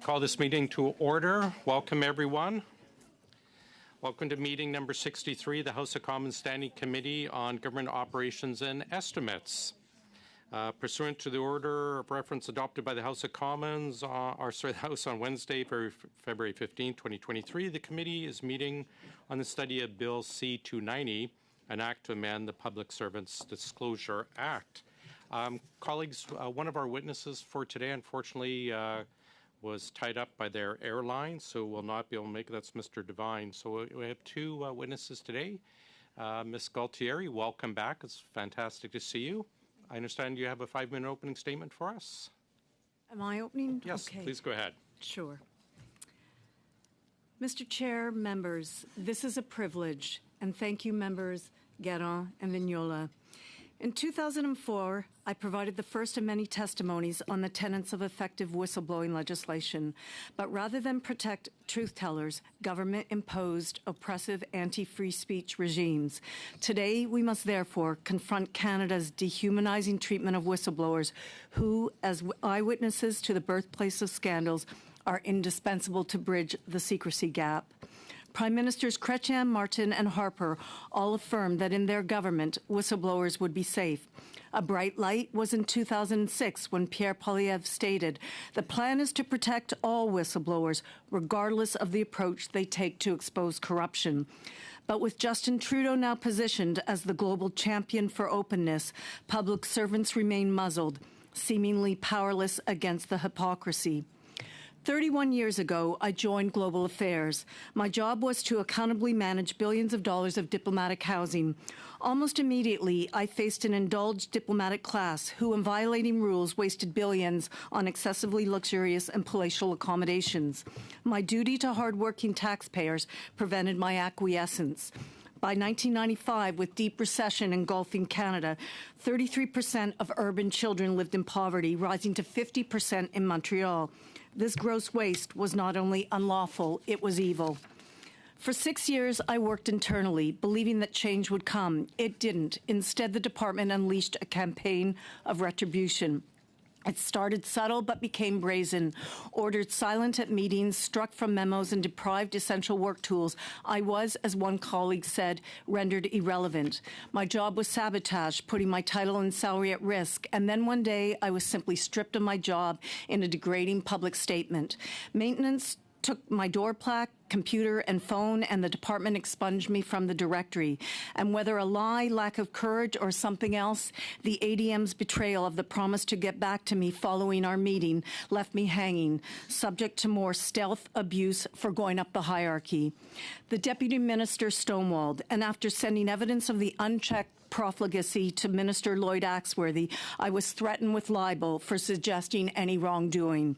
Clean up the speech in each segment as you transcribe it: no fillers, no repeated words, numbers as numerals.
Call this meeting to order. Welcome, everyone. Welcome to meeting number 63, the House of Commons Standing Committee on Government Operations and Estimates. Pursuant to the order of reference adopted by the House of Commons, the House on Wednesday, February 15, 2023, the committee is meeting on the study of Bill C-290, an act to amend the Public Servants Disclosure Act. Colleagues, one of our witnesses for today, unfortunately, was tied up by their airline, so will not be able to make it. That's Mr. Devine. So we have two witnesses today. Ms. Galtieri, welcome back. It's fantastic to see you. I understand you have a 5-minute opening statement for us. Am I opening? Yes, okay. Please go ahead. Sure. Mr. Chair, members, this is a privilege, and thank you, members Guérin and Vignola. In 2004, I provided the first of many testimonies on the tenets of effective whistleblowing legislation. But rather than protect truth-tellers, government-imposed oppressive anti-free speech regimes. Today, we must therefore confront Canada's dehumanizing treatment of whistleblowers who, as eyewitnesses to the birthplace of scandals, are indispensable to bridge the secrecy gap. Prime Ministers Chrétien, Martin, and Harper all affirmed that in their government, whistleblowers would be safe. A bright light was in 2006 when Pierre Poilievre stated, "The plan is to protect all whistleblowers, regardless of the approach they take to expose corruption." But with Justin Trudeau now positioned as the global champion for openness, public servants remain muzzled, seemingly powerless against the hypocrisy. 31 years ago, I joined Global Affairs. My job was to accountably manage billions of dollars of diplomatic housing. Almost immediately, I faced an indulged diplomatic class who, in violating rules, wasted billions on excessively luxurious and palatial accommodations. My duty to hardworking taxpayers prevented my acquiescence. By 1995, with deep recession engulfing Canada, 33% of urban children lived in poverty, rising to 50% in Montreal. This gross waste was not only unlawful, it was evil. For 6 years, I worked internally, believing that change would come. It didn't. Instead, the department unleashed a campaign of retribution. It started subtle but became brazen. Ordered silent at meetings, struck from memos, and deprived essential work tools. I was, as one colleague said, rendered irrelevant. My job was sabotage, putting my title and salary at risk. And then one day, I was simply stripped of my job in a degrading public statement. Maintenance took my door plaque, computer, and phone, and the department expunged me from the directory. And whether a lie, lack of courage, or something else, the ADM's betrayal of the promise to get back to me following our meeting left me hanging, subject to more stealth abuse for going up the hierarchy. The deputy minister stonewalled, and after sending evidence of the unchecked profligacy to Minister Lloyd Axworthy, I was threatened with libel for suggesting any wrongdoing.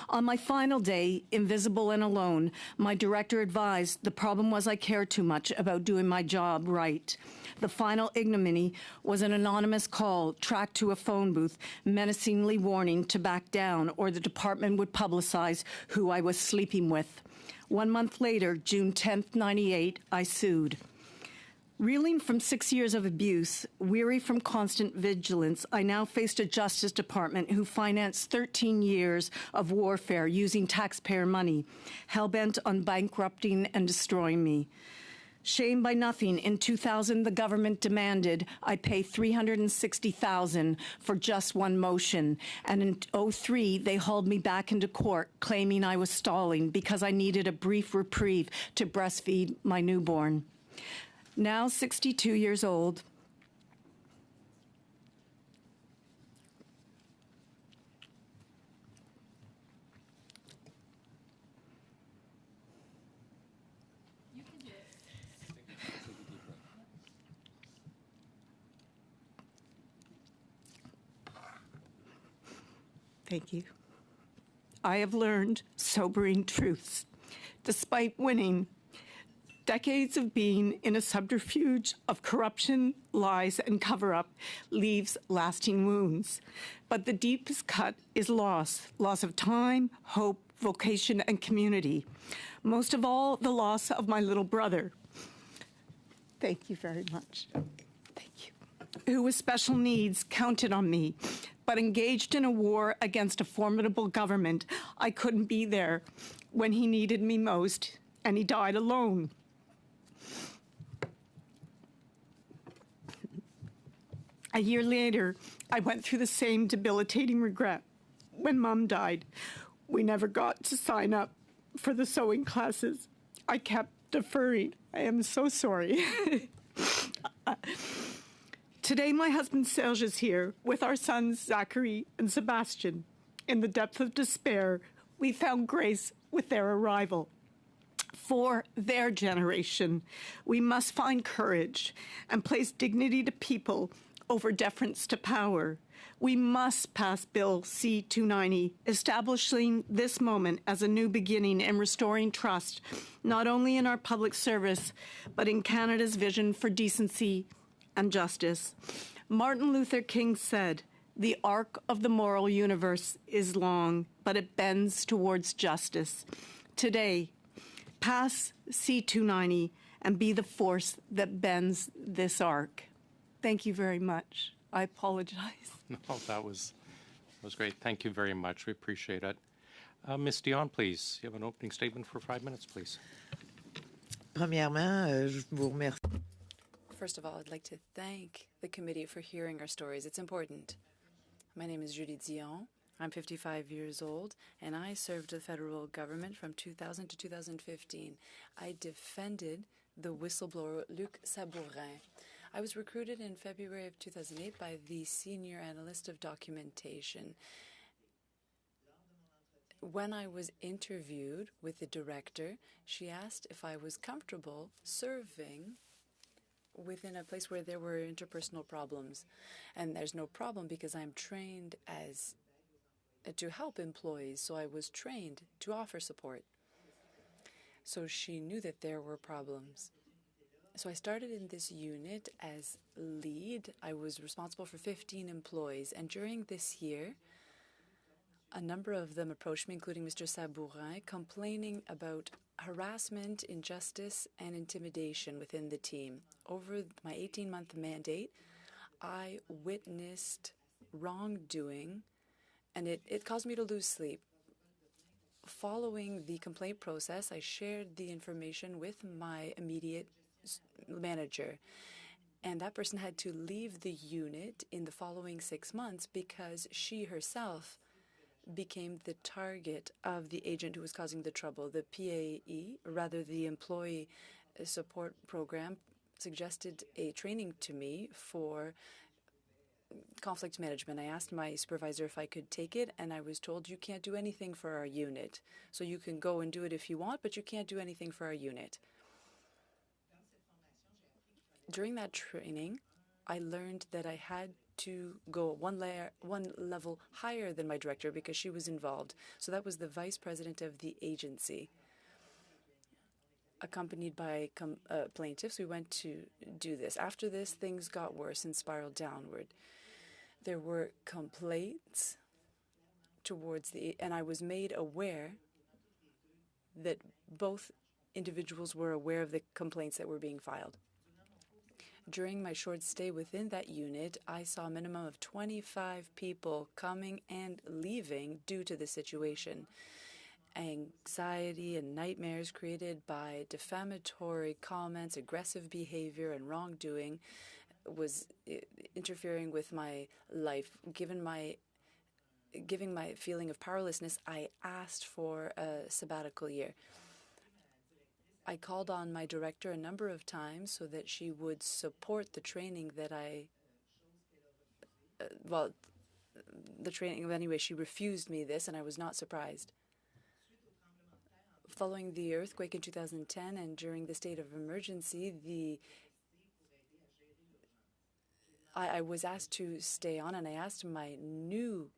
On my final day, invisible and alone, my director advised the problem was I cared too much about doing my job right. The final ignominy was an anonymous call tracked to a phone booth, menacingly warning to back down or the department would publicize who I was sleeping with. 1 month later, June 10th, 98, I sued. Reeling from 6 years of abuse, weary from constant vigilance, I now faced a Justice Department who financed 13 years of warfare using taxpayer money, hell-bent on bankrupting and destroying me. Shamed by nothing, in 2000, the government demanded I pay $360,000 for just one motion. And in 2003, they hauled me back into court, claiming I was stalling because I needed a brief reprieve to breastfeed my newborn. Now 62 years old, thank you. I have learned sobering truths. Despite winning, decades of being in a subterfuge of corruption, lies, and cover-up leaves lasting wounds. But the deepest cut is loss of time, hope, vocation, and community. Most of all, the loss of my little brother. Thank you very much. Thank you. Who with special needs counted on me. but engaged in a war against a formidable government. I couldn't be there when he needed me most, and he died alone. A year later, I went through the same debilitating regret when Mom died. We never got to sign up for the sewing classes. I kept deferring. I am so sorry. Today, my husband Serge is here with our sons Zachary and Sebastian. In the depth of despair, we found grace with their arrival. For their generation, we must find courage and place dignity to people over deference to power. We must pass Bill C-290, establishing this moment as a new beginning and restoring trust, not only in our public service, but in Canada's vision for decency and justice. Martin Luther King said, "The arc of the moral universe is long, but it bends towards justice." Today, pass C-290 and be the force that bends this arc. Thank you very much. I apologize. No, that was great. Thank you very much. We appreciate it. Ms. Dion, please. You have an opening statement for 5 minutes, please. Premièrement, je vous remercie. First of all, I'd like to thank the committee for hearing our stories. It's important. My name is Judy Dion. I'm 55 years old, and I served the federal government from 2000 to 2015. I defended the whistleblower Luc Sabourin. I was recruited in February of 2008 by the senior analyst of documentation. When I was interviewed with the director, she asked if I was comfortable serving within a place where there were interpersonal problems. And there's no problem because I'm trained as to help employees, so I was trained to offer support. So she knew that there were problems. So I started in this unit as lead. I was responsible for 15 employees. And during this year, a number of them approached me, including Mr. Sabourin, complaining about harassment, injustice, and intimidation within the team. Over my 18-month mandate, I witnessed wrongdoing, and it caused me to lose sleep. Following the complaint process, I shared the information with my immediate manager, and that person had to leave the unit in the following 6 months because she herself became the target of the agent who was causing the trouble. The PAE, rather the Employee Support Program, suggested a training to me for conflict management. I asked my supervisor if I could take it, and I was told, you can't do anything for our unit. So you can go and do it if you want, but you can't do anything for our unit. During that training, I learned that I had to go one level higher than my director because she was involved. So that was the vice president of the agency. Accompanied by plaintiffs, we went to do this. After this, things got worse and spiraled downward. There were complaints towards and I was made aware that both individuals were aware of the complaints that were being filed. During my short stay within that unit, I saw a minimum of 25 people coming and leaving due to the situation. Anxiety and nightmares created by defamatory comments, aggressive behavior, and wrongdoing was interfering with my life. Given my feeling of powerlessness, I asked for a sabbatical year. I called on my director a number of times so that she would support the training that the training, anyway, she refused me this, and I was not surprised. Following the earthquake in 2010 and during the state of emergency, I was asked to stay on, and I asked my new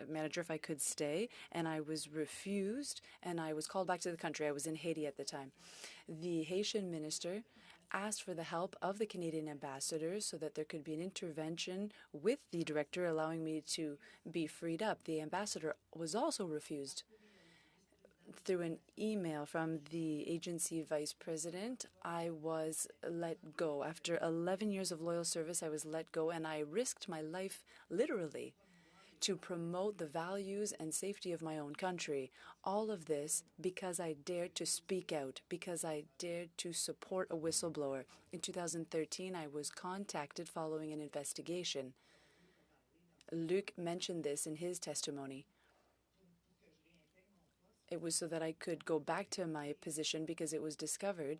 manager if I could stay, and I was refused, and I was called back to the country. I was in Haiti at the time. The Haitian minister asked for the help of the Canadian ambassador so that there could be an intervention with the director, allowing me to be freed up. The ambassador was also refused. Through an email from the agency vice president, I was let go. After 11 years of loyal service, I was let go, and I risked my life literally to promote the values and safety of my own country. All of this because I dared to speak out, because I dared to support a whistleblower. In 2013, I was contacted following an investigation. Luc mentioned this in his testimony. It was so that I could go back to my position because it was discovered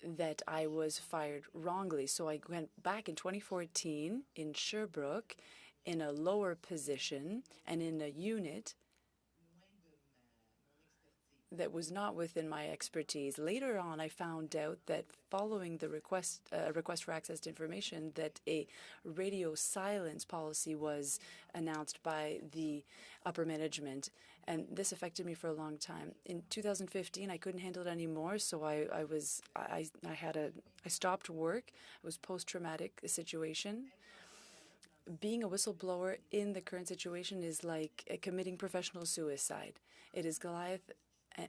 that I was fired wrongly. So I went back in 2014 in Sherbrooke in a lower position and in a unit that was not within my expertise. Later on, I found out that following the request for access to information, that a radio silence policy was announced by the upper management, and this affected me for a long time. In 2015, I couldn't handle it anymore, so I stopped work. It was post-traumatic situation. Being a whistleblower in the current situation is like committing professional suicide. It is Goliath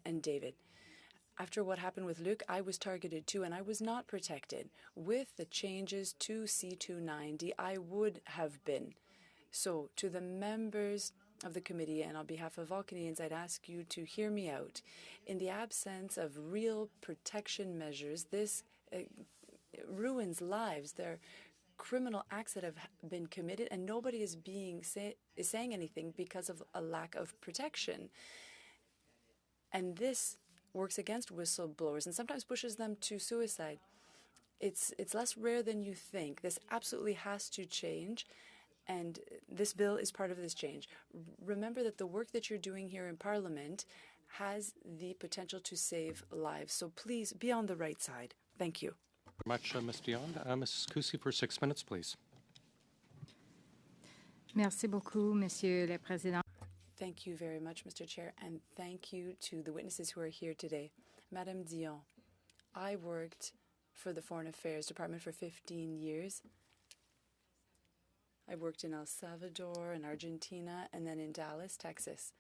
and David. After what happened with Luc, I was targeted too, and I was not protected. With the changes to C-290, I would have been. So to the members of the committee and on behalf of all Canadians, I'd ask you to hear me out. In the absence of real protection measures, this ruins lives. There are criminal acts that have been committed, and nobody is saying anything because of a lack of protection. And this works against whistleblowers and sometimes pushes them to suicide. It's less rare than you think. This absolutely has to change, and this bill is part of this change. Remember that the work that you're doing here in Parliament has the potential to save lives. So please be on the right side. Thank you. Much, Ms. Dion. Ms. Cusi for 6 minutes, please. Merci beaucoup, Monsieur le Président. Thank you very much, Mr. Chair, and thank you to the witnesses who are here today. Madame Dion, I worked for the Foreign Affairs Department for 15 years. I worked in El Salvador and Argentina and then in Dallas, Texas.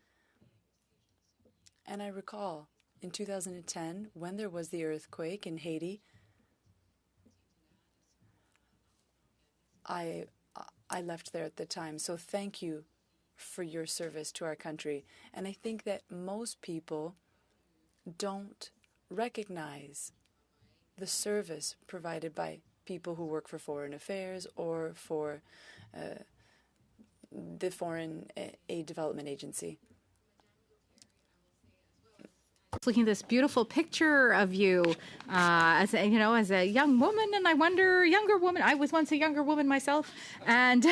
And I recall in 2010, when there was the earthquake in Haiti, I left there at the time. So thank you for your service to our country. And I think that most people don't recognize the service provided by people who work for Foreign Affairs or for the Foreign Aid Development Agency. Looking at this beautiful picture of you as a young woman, and I wonder, younger woman. I was once a younger woman myself, and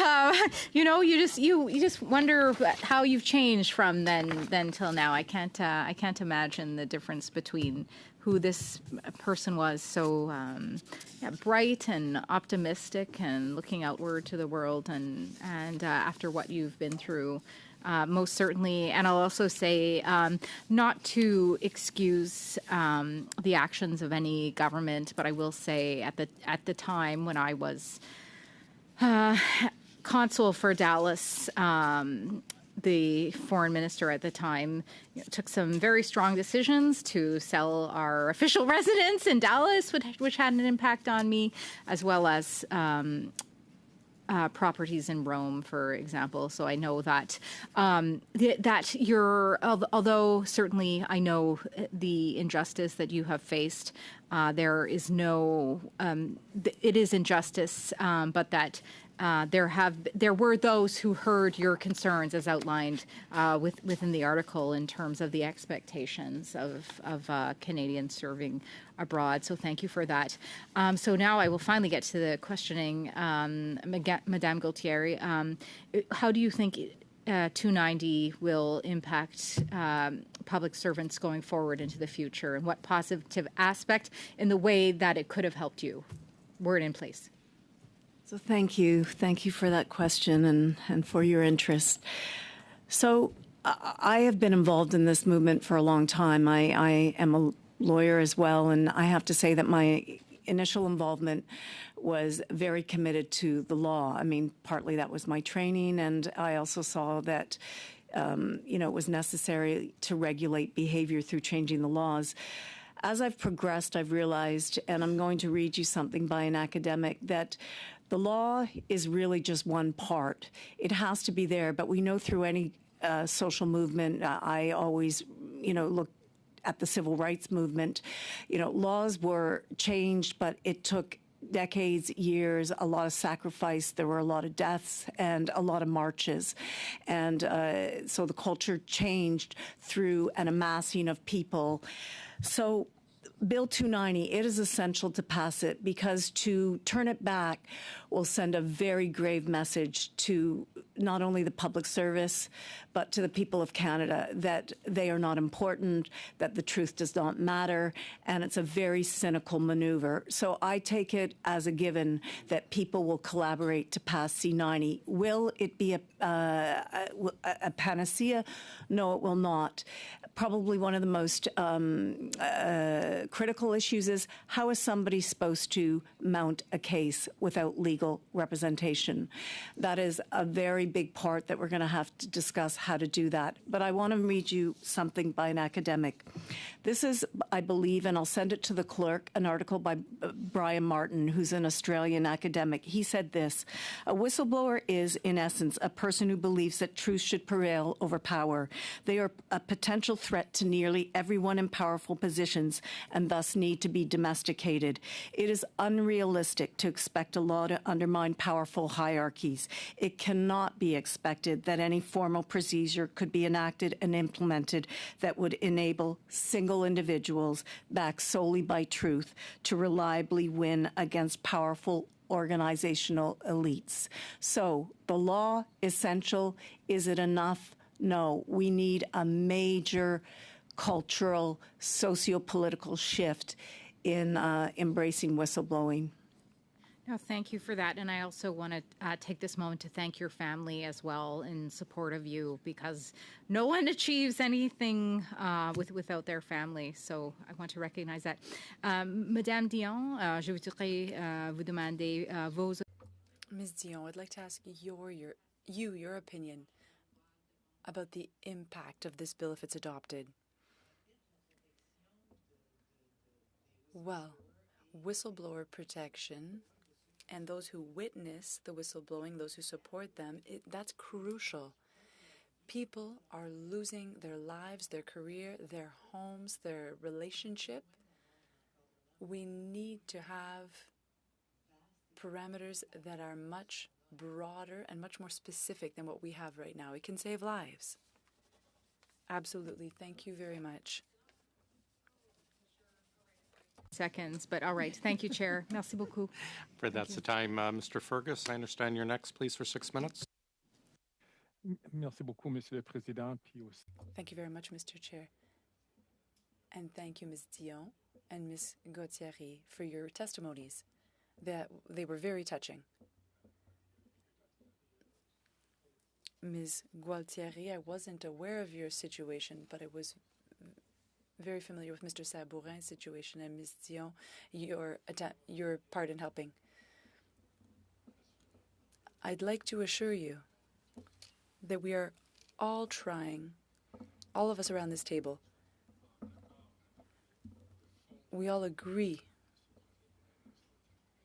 you just wonder how you've changed from then till now. I can't imagine the difference between who this person was, so bright and optimistic and looking outward to the world, and after what you've been through. Most certainly, and I'll also say not to excuse the actions of any government, but I will say at the time when I was consul for Dallas, the foreign minister at the time took some very strong decisions to sell our official residence in Dallas, which had an impact on me, as well as properties in Rome, for example. So I know that that you're, although certainly I know the injustice that you have faced, there is no, it is injustice, but that there were those who heard your concerns as outlined within the article in terms of the expectations of Canadians serving abroad. So thank you for that. So now I will finally get to the questioning. Madame Gaultieri, how do you think 290 will impact public servants going forward into the future, and what positive aspect in the way that it could have helped you were it in place? So thank you for that question and for your interest. So I have been involved in this movement for a long time. I am a lawyer as well, and I have to say that my initial involvement was very committed to the law. I mean, partly that was my training, and I also saw that it was necessary to regulate behavior through changing the laws. As I've progressed, I've realized, and I'm going to read you something by an academic, that The law is really just one part. It has to be there, but we know through any social movement, I always, look at the civil rights movement, laws were changed, but it took decades, years, a lot of sacrifice. There were a lot of deaths and a lot of marches. And so the culture changed through an amassing of people. So Bill 290, it is essential to pass it because to turn it back will send a very grave message to not only the public service, but to the people of Canada that they are not important, that the truth does not matter, and it's a very cynical maneuver. So I take it as a given that people will collaborate to pass C90. Will it be a panacea? No, it will not. Probably one of the most critical issues is how is somebody supposed to mount a case without legal representation? That is a very big part that we're going to have to discuss how to do that. But I want to read you something by an academic. This is, I believe, and I'll send it to the clerk, an article by Brian Martin, who's an Australian academic. He said this: a whistleblower is, in essence, a person who believes that truth should prevail over power. They are a potential threat to nearly everyone in powerful positions and thus need to be domesticated. It is unrealistic to expect a law to undermine powerful hierarchies. It cannot be expected that any formal procedure could be enacted and implemented that would enable single individuals, backed solely by truth, to reliably win against powerful organizational elites. So the law, essential. Is it enough? No, we need a major cultural, socio-political shift in embracing whistleblowing. No, thank you for that. And I also want to take this moment to thank your family as well in support of you, because no one achieves anything without their family. So I want to recognize that. Madame Dion, je voudrais vous demander vos... Ms. Dion, I'd like to ask your opinion about the impact of this bill if it's adopted. Well, whistleblower protection and those who witness the whistleblowing, those who support them, that's crucial. People are losing their lives, their career, their homes, their relationship. We need to have parameters that are much broader and much more specific than what we have right now. It can save lives. Absolutely. Thank you very much. Seconds, but all right. Thank you, Chair. Merci beaucoup. For that's the time. Mr. Fergus, I understand you're next, please, for 6 minutes. Merci beaucoup, Monsieur le Président. Thank you very much, Mr. Chair. And thank you, Ms. Dion and Ms. Gauthier, for your testimonies. They were very touching. Ms. Gualtieri, I wasn't aware of your situation, but I was very familiar with Mr. Sabourin's situation, and Ms. Dion, your part in helping. I'd like to assure you that we are all trying, all of us around this table, we all agree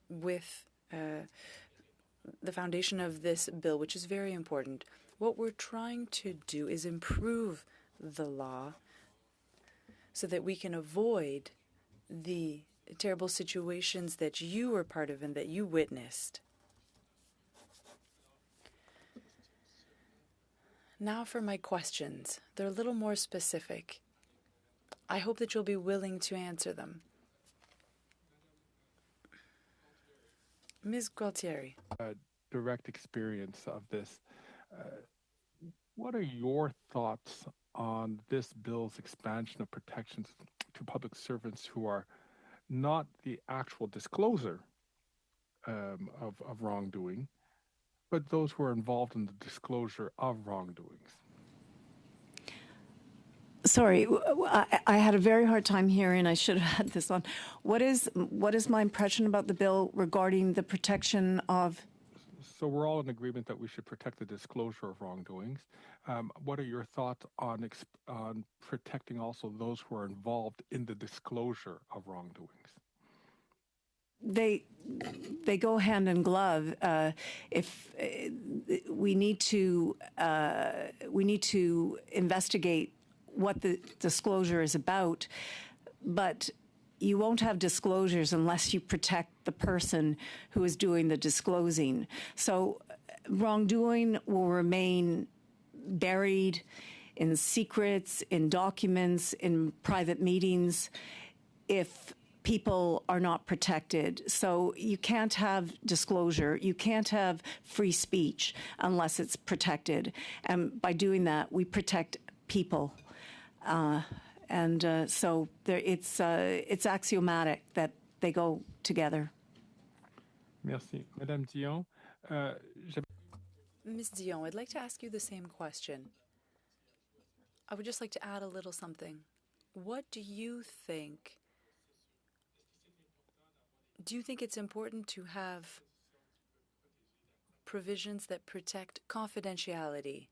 with the foundation of this bill, which is very important. What we're trying to do is improve the law so that we can avoid the terrible situations that you were part of and that you witnessed. Now for my questions. They're a little more specific. I hope that you'll be willing to answer them. Ms. Gualtieri. Direct experience of this. What are your thoughts on this bill's expansion of protections to public servants who are not the actual disclosure of wrongdoing, but those who are involved in the disclosure of wrongdoings? Sorry, I had a very hard time hearing. I should have had this on. What is my impression about the bill regarding the protection of? So we're all in agreement that we should protect the disclosure of wrongdoings. What are your thoughts on protecting also those who are involved in the disclosure of wrongdoings? they go hand in glove. If we need to investigate what the disclosure is about, but you won't have disclosures unless you protect the person who is doing the disclosing. So wrongdoing will remain buried in secrets, in documents, in private meetings, if people are not protected. So you can't have disclosure, you can't have free speech unless it's protected. And by doing that, we protect people. So it's axiomatic that they go together. Merci. Madame Dion, Ms. Dion, I'd like to ask you the same question. I would just like to add a little something. What do you think? Do you think it's important to have provisions that protect confidentiality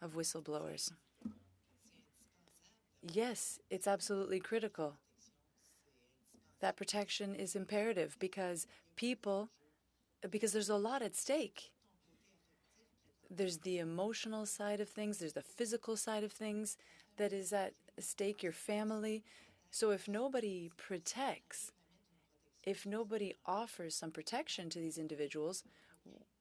of whistleblowers? Yes, it's absolutely critical. That protection is imperative because there's a lot at stake. There's the emotional side of things, there's the physical side of things that is at stake, your family. So if nobody protects, if nobody offers some protection to these individuals,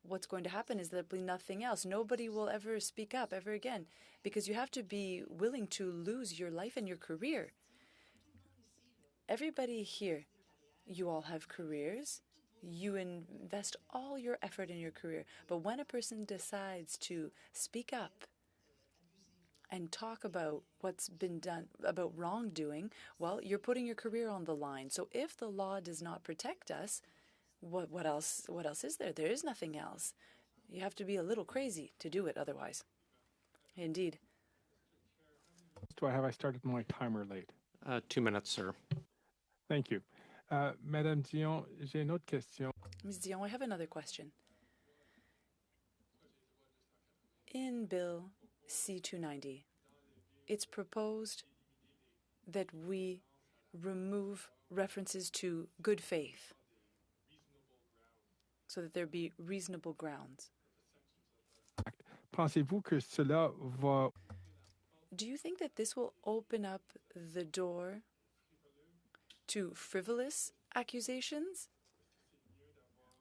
what's going to happen is there'll be nothing else. Nobody will ever speak up ever again because you have to be willing to lose your life and your career. Everybody here, you all have careers. You invest all your effort in your career. But when a person decides to speak up and talk about what's been done, about wrongdoing, well, you're putting your career on the line. So if the law does not protect us, what else is there? There is nothing else. You have to be a little crazy to do it otherwise. Indeed. have I started my timer late? 2 minutes, sir. Thank you. Madame Dion, j'ai une autre question. Ms. Dion, I have another question. In Bill C-290, it's proposed that we remove references to good faith so that there be reasonable grounds. Pensez-vous que cela va... Do you think that this will open up the door to frivolous accusations?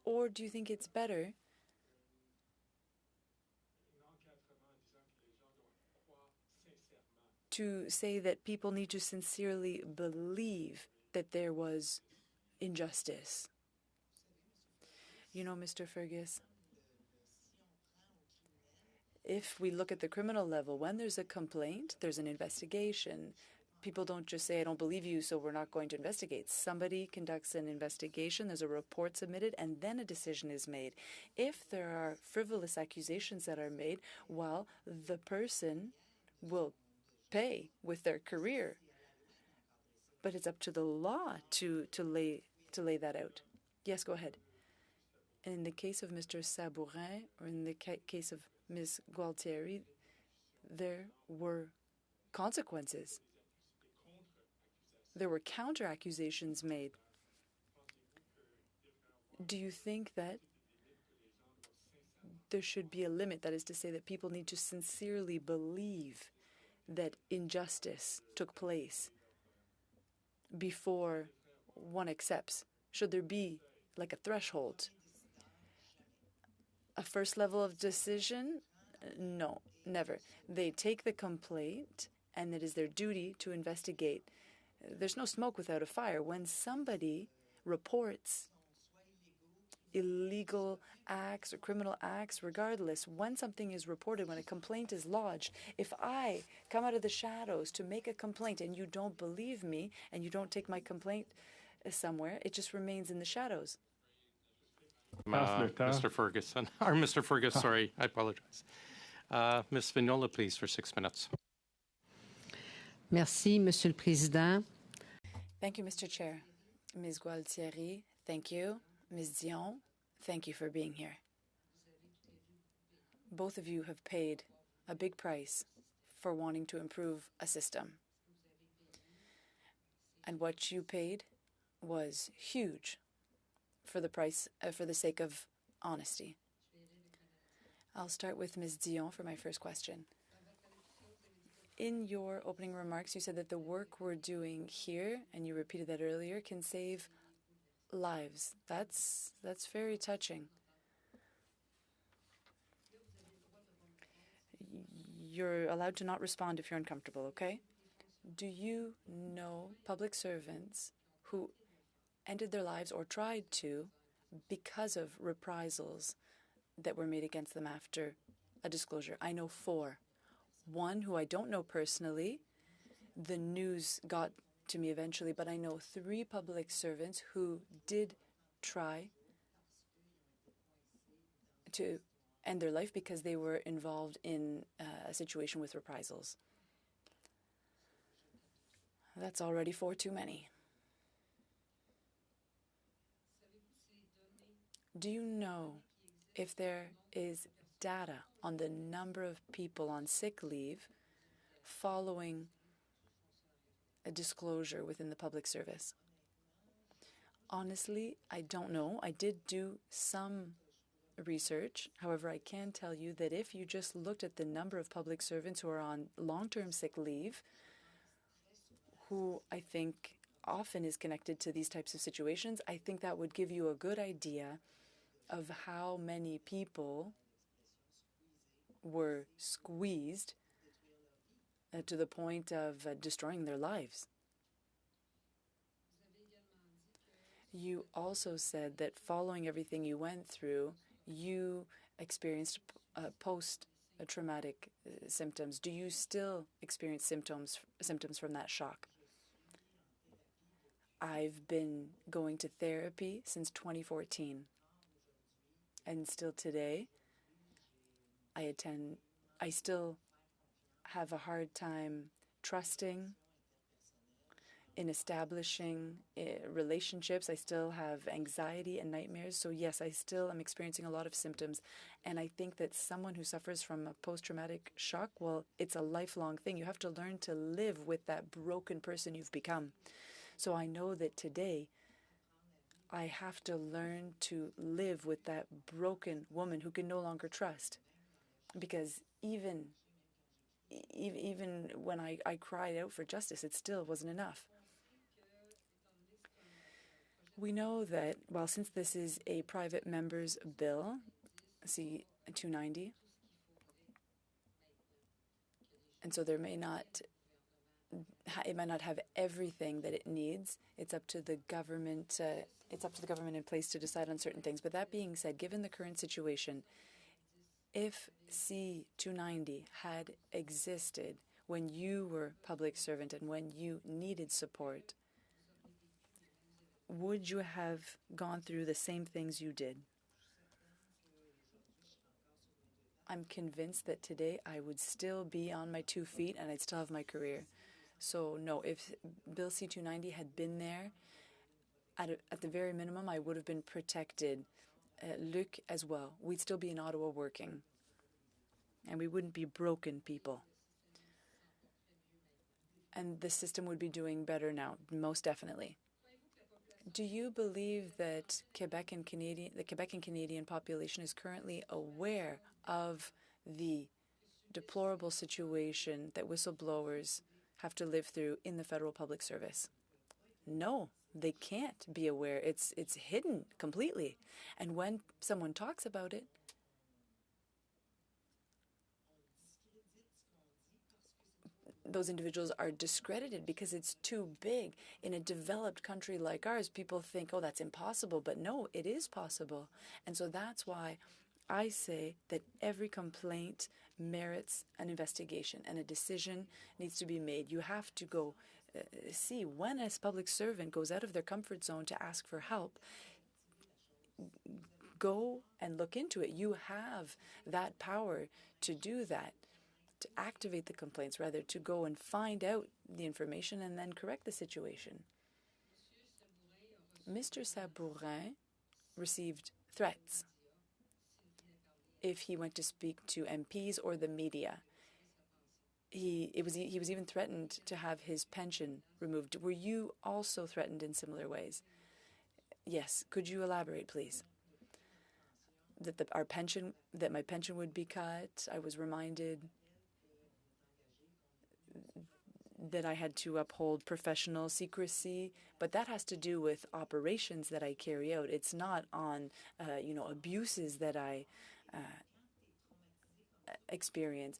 Or do you think it's better to say that people need to sincerely believe that there was injustice? You know, Mr. Fergus, if we look at the criminal level, when there's a complaint, there's an investigation. People don't just say, I don't believe you, so we're not going to investigate. Somebody conducts an investigation, there's a report submitted, and then a decision is made. If there are frivolous accusations that are made, well, the person will pay with their career. But it's up to the law to lay that out. Yes, go ahead. In the case of Mr. Sabourin, or in the case of Ms. Gualtieri, there were consequences. There were counter-accusations made. Do you think that there should be a limit, that is to say that people need to sincerely believe that injustice took place before one accepts? Should there be like a threshold? A first level of decision? No, never. They take the complaint, and it is their duty to investigate. There's no smoke without a fire. When somebody reports illegal acts or criminal acts, regardless, when something is reported, when a complaint is lodged, if I come out of the shadows to make a complaint and you don't believe me and you don't take my complaint somewhere, it just remains in the shadows. Mr. Ferguson, or Mr. Fergus, sorry, I apologize. Ms. Vignola, please, for 6 minutes. Merci, Monsieur le Président. Thank you, Mr. Chair. Ms. Gualtieri, thank you. Ms. Dion, thank you for being here. Both of you have paid a big price for wanting to improve a system. And what you paid was huge. for the sake of honesty. I'll start with Ms. Dion for my first question. In your opening remarks, you said that the work we're doing here, and you repeated that earlier, can save lives. That's very touching. You're allowed to not respond if you're uncomfortable, okay? Do you know public servants who ended their lives or tried to because of reprisals that were made against them after a disclosure? I know 4. One who I don't know personally. The news got to me eventually, but I know 3 public servants who did try to end their life because they were involved in a situation with reprisals. That's already 4 too many. Do you know if there is data on the number of people on sick leave following a disclosure within the public service? Honestly, I don't know. I did do some research. However, I can tell you that if you just looked at the number of public servants who are on long-term sick leave, who I think often is connected to these types of situations, I think that would give you a good idea of how many people were squeezed to the point of destroying their lives. You also said that following everything you went through, you experienced post-traumatic symptoms. Do you still experience symptoms from that shock? I've been going to therapy since 2014, and still today, I still have a hard time trusting in establishing relationships. I still have anxiety and nightmares. So yes, I still am experiencing a lot of symptoms. And I think that someone who suffers from a post-traumatic shock, well, it's a lifelong thing. You have to learn to live with that broken person you've become. So I know that today I have to learn to live with that broken woman who can no longer trust. Because even when I cried out for justice, it still wasn't enough. We know that, well, since this is a private member's bill, C-290, and so it might not have everything that it needs. It's up to the government. It's up to the government in place to decide on certain things. But that being said, given the current situation, if C-290 had existed when you were public servant and when you needed support, would you have gone through the same things you did? I'm convinced that today I would still be on my 2 feet and I'd still have my career. So no, if Bill C-290 had been there, at the very minimum, I would have been protected. Luc as well. We'd still be in Ottawa working. And we wouldn't be broken people. And the system would be doing better now, most definitely. Do you believe that the Quebec and Canadian population is currently aware of the deplorable situation that whistleblowers have to live through in the federal public service? No, they can't be aware. It's hidden completely. And when someone talks about it, those individuals are discredited because it's too big. In a developed country like ours, people think, oh, that's impossible. But no, it is possible. And so that's why I say that every complaint merits an investigation and a decision needs to be made. You have to go see when a public servant goes out of their comfort zone to ask for help. Go and look into it. You have that power to do that. To activate the complaints, rather to go and find out the information and then correct the situation. Mr. Sabourin received threats if he went to speak to MPs or the media. He was even threatened to have his pension removed. Were you also threatened in similar ways? Yes, could you elaborate, please? That that my pension would be cut. I was reminded that I had to uphold professional secrecy, but that has to do with operations that I carry out. It's not on, abuses that I experience.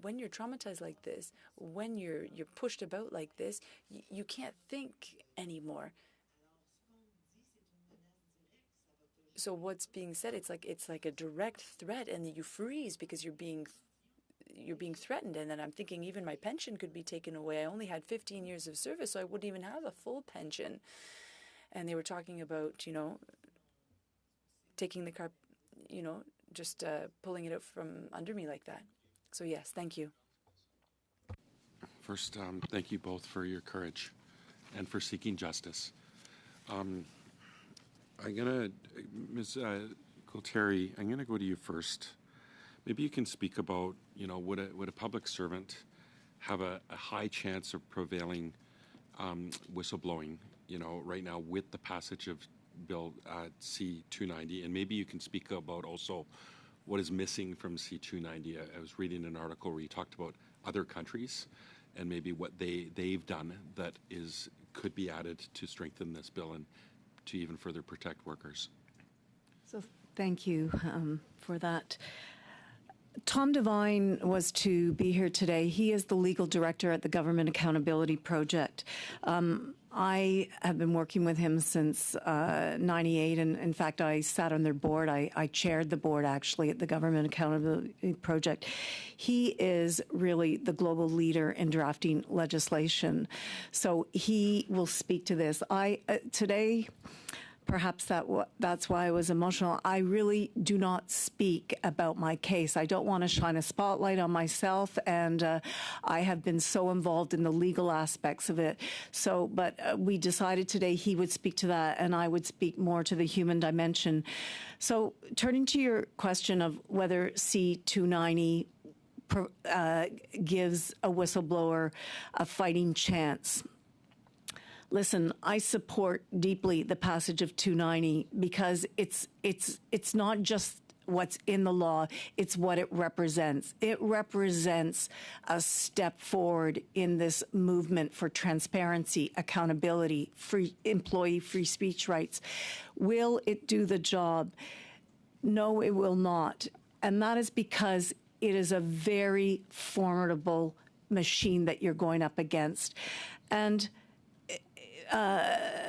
When you're traumatized like this, when you're pushed about like this, you can't think anymore. So what's being said, it's like a direct threat, and you freeze because you're being threatened. And then I'm thinking even my pension could be taken away. I only had 15 years of service, so I wouldn't even have a full pension. And they were talking about, taking the car, just pulling it out from under me like that. So yes, thank you. First, thank you both for your courage and for seeking justice. I'm gonna, Ms. Gualtieri, I'm gonna go to you first. Maybe you can speak about, would a public servant have a high chance of prevailing whistleblowing, right now with the passage of Bill C-290, and maybe you can speak about also what is missing from C-290. I was reading an article where you talked about other countries and maybe what they've done that could be added to strengthen this bill and to even further protect workers. So thank you for that. Tom Devine was to be here today. He is the legal director at the Government Accountability Project. I have been working with him since '98, and in fact, I sat on their board. I chaired the board, actually, at the Government Accountability Project. He is really the global leader in drafting legislation. So he will speak to this. Today, perhaps that's why I was emotional. I really do not speak about my case. I don't want to shine a spotlight on myself, and I have been so involved in the legal aspects of it. But we decided today he would speak to that, and I would speak more to the human dimension. So turning to your question of whether C-290 gives a whistleblower a fighting chance. Listen, I support deeply the passage of 290 because it's not just what's in the law, it's what it represents. It represents a step forward in this movement for transparency, accountability, employee free speech rights. Will it do the job? No, it will not. And that is because it is a very formidable machine that you're going up against. And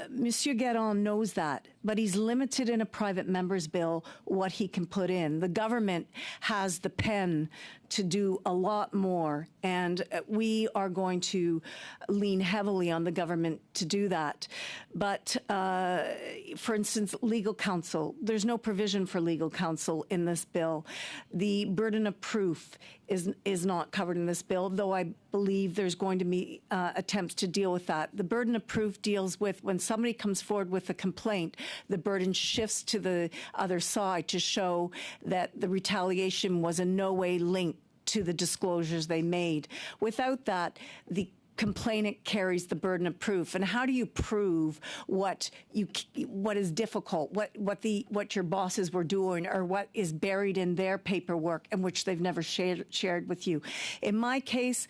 Monsieur Guérin knows that, but he's limited in a private member's bill what he can put in. The government has the pen to do a lot more, and we are going to lean heavily on the government to do that. But, for instance, legal counsel, there's no provision for legal counsel in this bill. The burden of proof is not covered in this bill, though I believe there's going to be attempts to deal with that. The burden of proof deals with when somebody comes forward with a complaint, the burden shifts to the other side to show that the retaliation was in no way linked to the disclosures they made. Without that, the complainant carries the burden of proof. And how do you prove what is difficult, what your bosses were doing, or what is buried in their paperwork and which they've never shared with you? In my case,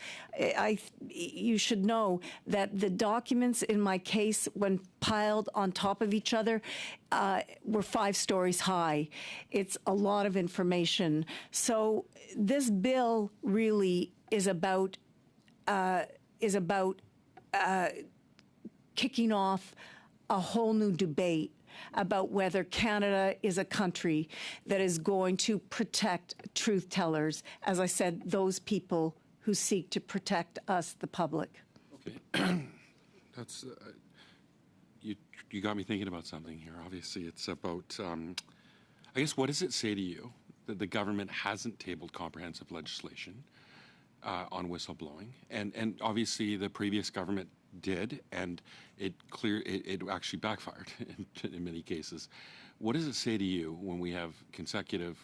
you should know that the documents in my case, when piled on top of each other, were 5 stories high. It's a lot of information. So this bill really is about kicking off a whole new debate about whether Canada is a country that is going to protect truth tellers, as I said, those people who seek to protect us, the public. Okay. That's, you got me thinking about something here. Obviously, it's about, I guess, what does it say to you that the government hasn't tabled comprehensive legislation on whistleblowing, and obviously the previous government did, and it actually backfired in many cases. What does it say to you when we have consecutive,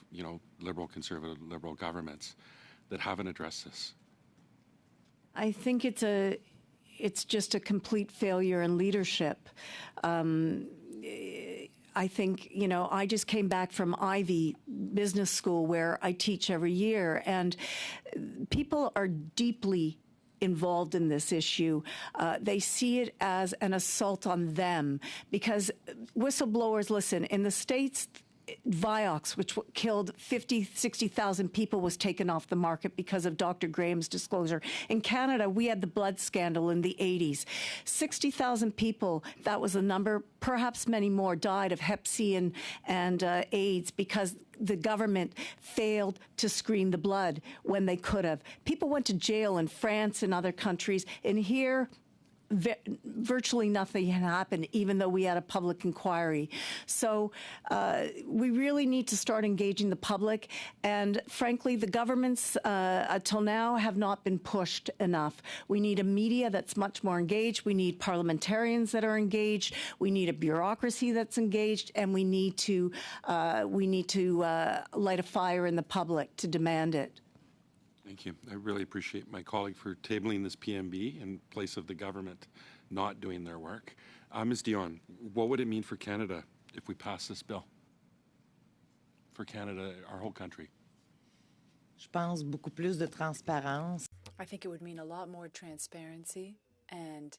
liberal, conservative, liberal governments that haven't addressed this? I think it's just a complete failure in leadership. I think, I just came back from Ivy Business School where I teach every year, and people are deeply involved in this issue. They see it as an assault on them because whistleblowers, listen, in the States, Vioxx, which killed 60,000 people, was taken off the market because of Dr. Graham's disclosure. In Canada, we had the blood scandal in the 80s. 60,000 people, that was the number, perhaps many more, died of Hep C and AIDS because the government failed to screen the blood when they could have. People went to jail in France and other countries, and here, virtually nothing had happened, even though we had a public inquiry. So we really need to start engaging the public. And frankly, the governments until now have not been pushed enough. We need a media that's much more engaged. We need parliamentarians that are engaged. We need a bureaucracy that's engaged. And we need to light a fire in the public to demand it. Thank you. I really appreciate my colleague for tabling this PMB in place of the government not doing their work. Ms. Dion, what would it mean for Canada if we pass this bill? For Canada, our whole country? Je pense beaucoup plus de transparence. I think it would mean a lot more transparency and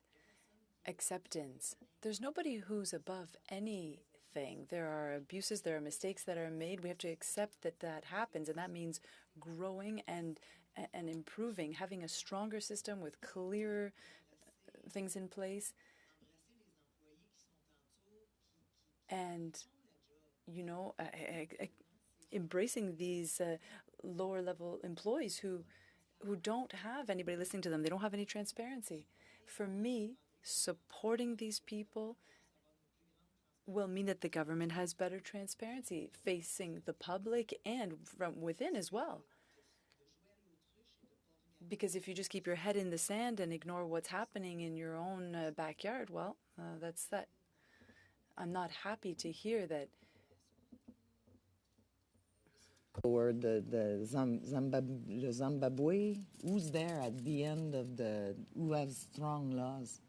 acceptance. There's nobody who's above anything. There are abuses, there are mistakes that are made. We have to accept that that happens, and that means growing and improving, having a stronger system with clearer things in place. And, embracing these lower level employees who don't have anybody listening to them. They don't have any transparency. For me, supporting these people will mean that the government has better transparency facing the public and from within as well. Because if you just keep your head in the sand and ignore what's happening in your own backyard, well, that's that. I'm not happy to hear that. Or the Zimbabwe, who's there at the end of who has strong laws?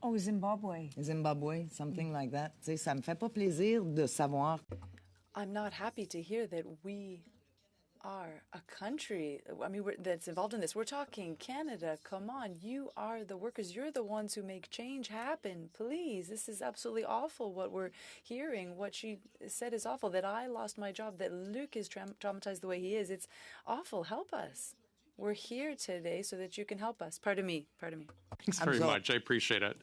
Oh, Zimbabwe. Zimbabwe, something like that. Tu sais, ça me fait pas plaisir de savoir. I'm not happy to hear that we are a country, that's involved in this. We're talking Canada. Come on, you are the workers. You're the ones who make change happen. Please, this is absolutely awful what we're hearing. What she said is awful, that I lost my job, that Luc is traumatized the way he is. It's awful. Help us. We're here today so that you can help us. Pardon me. Thanks very much. I appreciate it.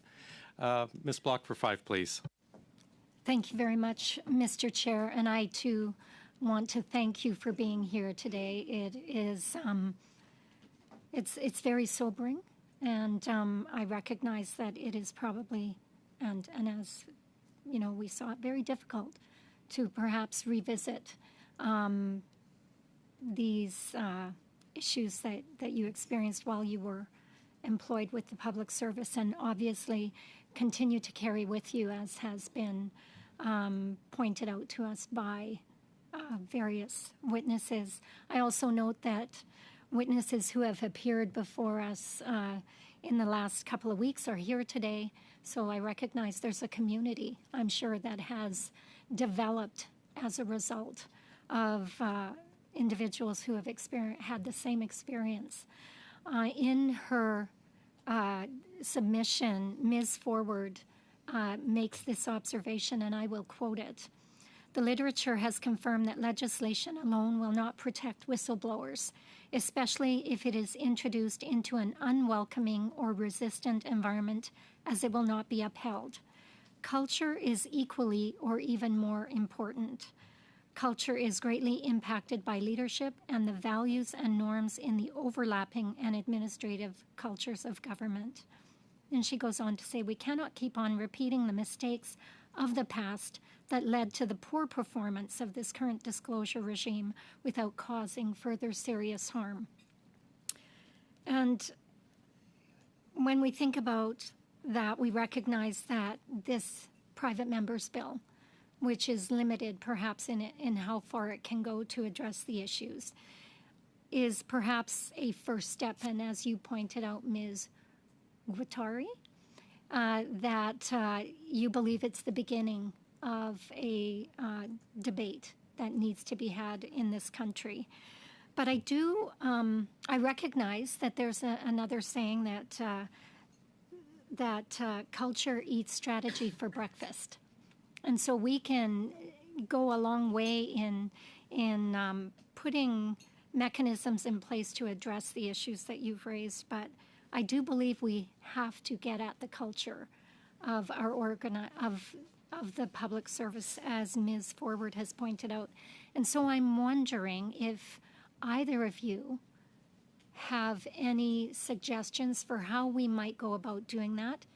Ms. Block for 5, please. Thank you very much, Mr. Chair. And I, too, want to thank you for being here today. It is, it's very sobering, and I recognize that it is probably, and as we saw it, very difficult to perhaps revisit these issues that you experienced while you were employed with the public service, and obviously continue to carry with you, as has been pointed out to us by various witnesses. I also note that witnesses who have appeared before us in the last couple of weeks are here today, so I recognize there's a community, I'm sure, that has developed as a result of individuals who have had the same experience. In her submission, Ms. Forward makes this observation, and I will quote it. The literature has confirmed that legislation alone will not protect whistleblowers, especially if it is introduced into an unwelcoming or resistant environment, as it will not be upheld. Culture is equally or even more important. Culture is greatly impacted by leadership and the values and norms in the overlapping and administrative cultures of government. And she goes on to say, we cannot keep on repeating the mistakes of the past that led to the poor performance of this current disclosure regime without causing further serious harm. And when we think about that, we recognize that this private member's bill, which is limited perhaps in how far it can go to address the issues, is perhaps a first step. And as you pointed out, Ms. Guattari, that you believe it's the beginning of a debate that needs to be had in this country. But I recognize that there's another saying that culture eats strategy for breakfast. And so we can go a long way in putting mechanisms in place to address the issues that you've raised. But I do believe we have to get at the culture of our of the public service, as Ms. Forward has pointed out. And so I'm wondering if either of you have any suggestions for how we might go about doing that,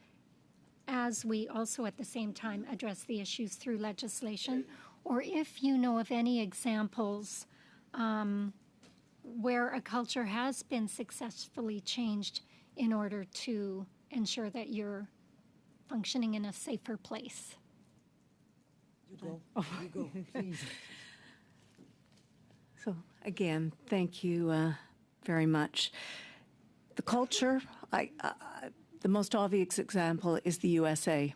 as we also at the same time address the issues through legislation, or if you know of any examples where a culture has been successfully changed in order to ensure that you're functioning in a safer place. You go, please. So again, thank you very much. The culture, the most obvious example is the USA.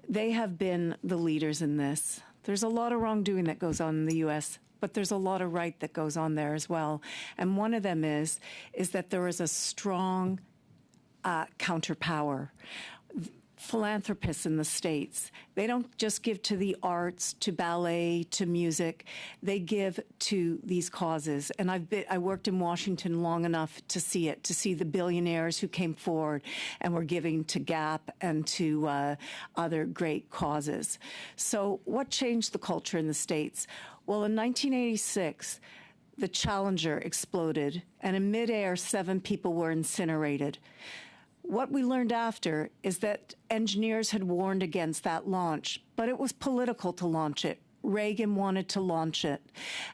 They have been the leaders in this. There's a lot of wrongdoing that goes on in the U.S., but there's a lot of right that goes on there as well. And one of them is that there is a strong counterpower. Philanthropists in the States, they don't just give to the arts, to ballet, to music. They give to these causes. And I worked in Washington long enough to see it, to see the billionaires who came forward and were giving to GAP and to other great causes. So what changed the culture in the States? Well, in 1986, the Challenger exploded, and in midair, 7 people were incinerated. What we learned after is that engineers had warned against that launch, but it was political to launch it. Reagan wanted to launch it.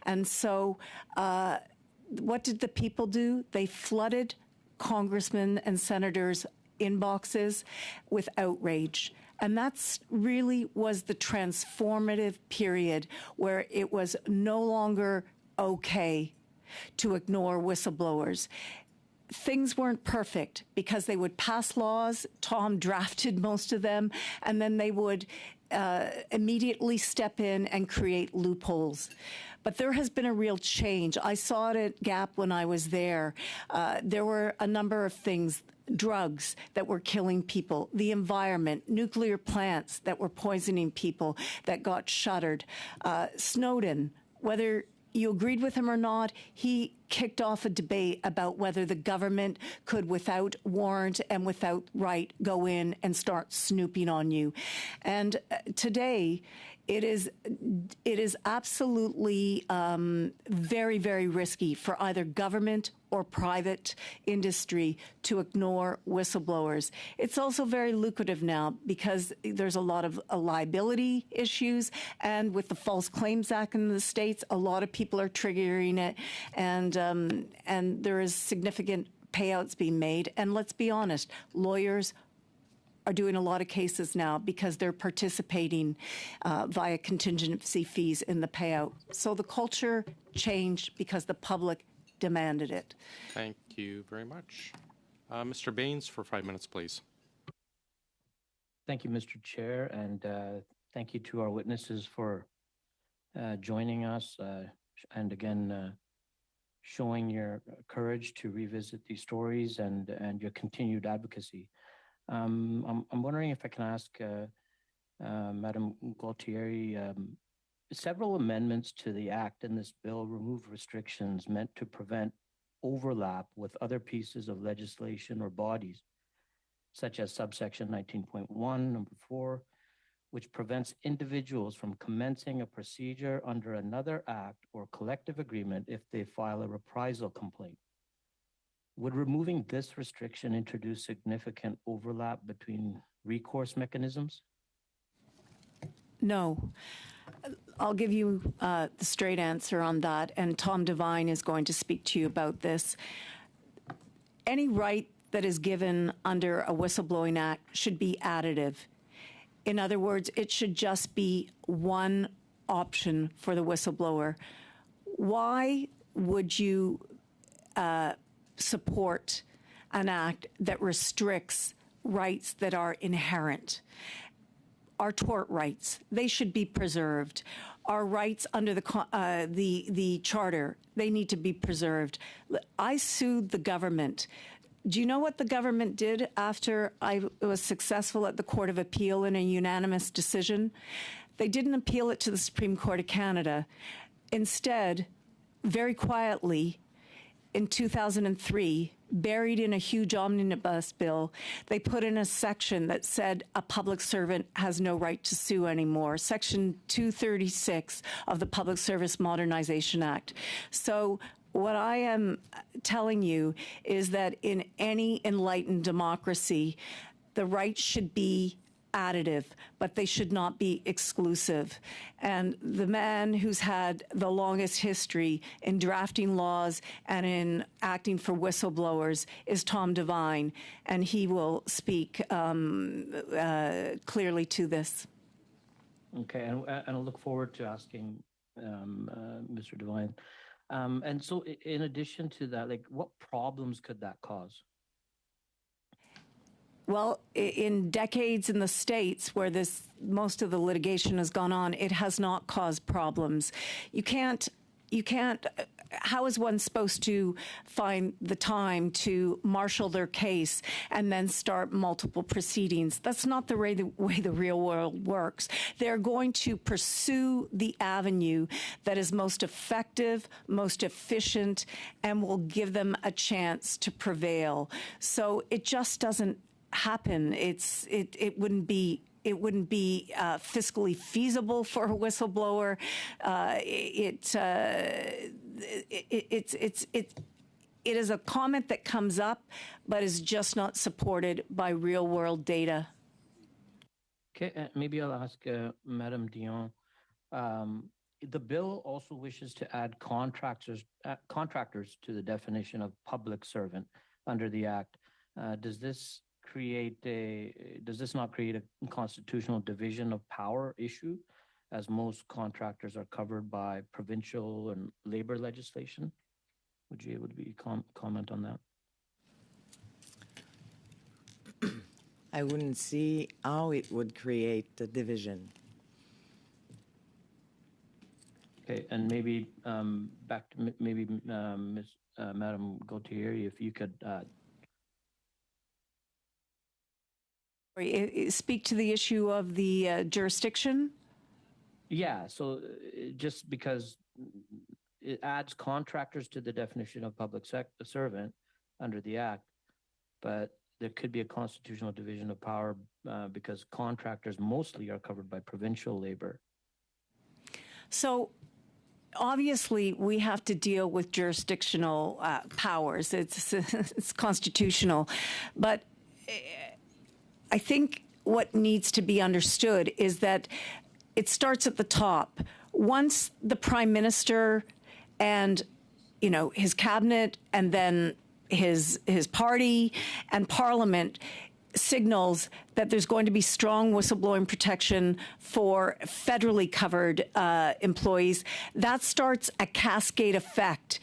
And so what did the people do? They flooded congressmen and senators' inboxes with outrage. And that's really was the transformative period where it was no longer okay to ignore whistleblowers. Things weren't perfect because they would pass laws. Tom drafted most of them, and then they would immediately step in and create loopholes. But there has been a real change. I saw it at GAP when I was there. There were a number of things, drugs that were killing people, the environment, nuclear plants that were poisoning people that got shuttered. Snowden, whether you agreed with him or not, he kicked off a debate about whether the government could, without warrant and without right, go in and start snooping on you. And today, it is absolutely very, very risky for either government or private industry to ignore whistleblowers. It's also very lucrative now because there's a lot of liability issues, and with the False Claims Act in the States, a lot of people are triggering it, and there is significant payouts being made. And let's be honest, lawyers are doing a lot of cases now because they're participating via contingency fees in the payout. So the culture changed because the public demanded it. Thank you very much. Mr. Baines, for 5 minutes, please. Thank you, Mr. Chair, and thank you to our witnesses for joining us and again showing your courage to revisit these stories and your continued advocacy. I'm wondering if I can ask Madam Gualtieri, several amendments to the Act in this bill remove restrictions meant to prevent overlap with other pieces of legislation or bodies, such as subsection 19.1, number 4, which prevents individuals from commencing a procedure under another act or collective agreement if they file a reprisal complaint. Would removing this restriction introduce significant overlap between recourse mechanisms? No. I'll give you the straight answer on that, and Tom Devine is going to speak to you about this. Any right that is given under a whistleblowing act should be additive. In other words, it should just be one option for the whistleblower. Why would you support an act that restricts rights that are inherent? our tort rights. They should be preserved. Our rights under the charter, they need to be preserved. I sued the government. Do you know what the government did after I was successful at the Court of Appeal in a unanimous decision? They didn't appeal it to the Supreme Court of Canada. Instead, very quietly, in 2003, buried in a huge omnibus bill, they put in a section that said a public servant has no right to sue anymore, Section 236 of the Public Service Modernization Act. So what I am telling you is that in any enlightened democracy, the rights should be additive, but they should not be exclusive. And the man who's had the longest history in drafting laws and in acting for whistleblowers is Tom Devine, and he will speak clearly to this. Okay, and I look forward to asking Mr. Devine. And so in addition to that, like what problems could that cause? Well, in decades in the States where most of the litigation has gone on, it has not caused problems. You can't, how is one supposed to find the time to marshal their case and then start multiple proceedings? That's not the way the real world works. They're going to pursue the avenue that is most effective, most efficient, and will give them a chance to prevail. So it just doesn't happen. It wouldn't be fiscally feasible for a whistleblower. It is a comment that comes up, but is just not supported by real world data. Okay, maybe I'll ask Madame Dion. The bill also wishes to add contractors to the definition of public servant under the Act. Does this not create a constitutional division of power issue, as most contractors are covered by provincial and labor legislation? Would you able to comment on that? I wouldn't see how it would create a division. Okay, and maybe back to maybe Madame Gauthier, if you could speak to the issue of the jurisdiction? Yeah, so just because it adds contractors to the definition of public servant under the Act, but there could be a constitutional division of power because contractors mostly are covered by provincial labor. So obviously, we have to deal with jurisdictional powers. It's constitutional, but I think what needs to be understood is that it starts at the top. Once the Prime Minister and, his cabinet and then his party and Parliament signals that there's going to be strong whistleblowing protection for federally covered employees, that starts a cascade effect.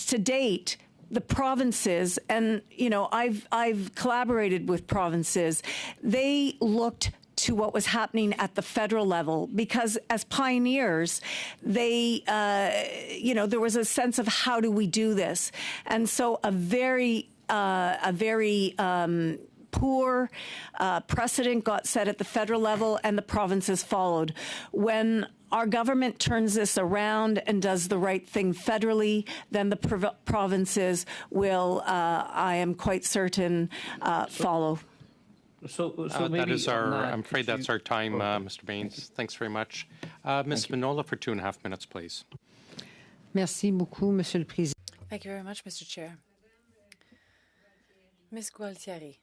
To date, the provinces, and I've collaborated with provinces, they looked to what was happening at the federal level because as pioneers, they, there was a sense of how do we do this, and so a very poor precedent got set at the federal level, and the provinces followed. When our government turns this around and does the right thing federally, then the provinces will, I am quite certain, follow. So that is I'm afraid that's our time, Mr. Baines. Thanks very much. Ms. Manola for 2.5 minutes, please. Merci beaucoup, Monsieur le Président. Thank you very much, Mr. Chair. Ms. Gualtieri,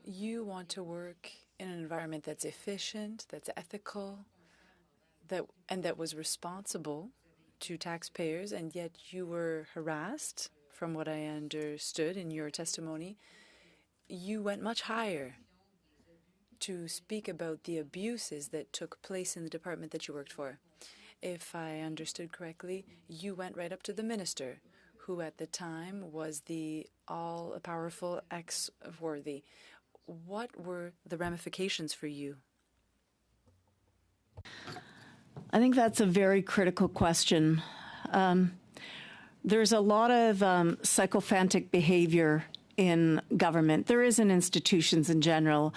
you want to work in an environment that's efficient, that's ethical, that was responsible to taxpayers, and yet you were harassed, from what I understood in your testimony. You went much higher to speak about the abuses that took place in the department that you worked for. If I understood correctly, you went right up to the minister, who at the time was the all-powerful ex-worthy. what were the ramifications for you? I think that's a very critical question. There's a lot of sycophantic behavior in government. There is in institutions in general.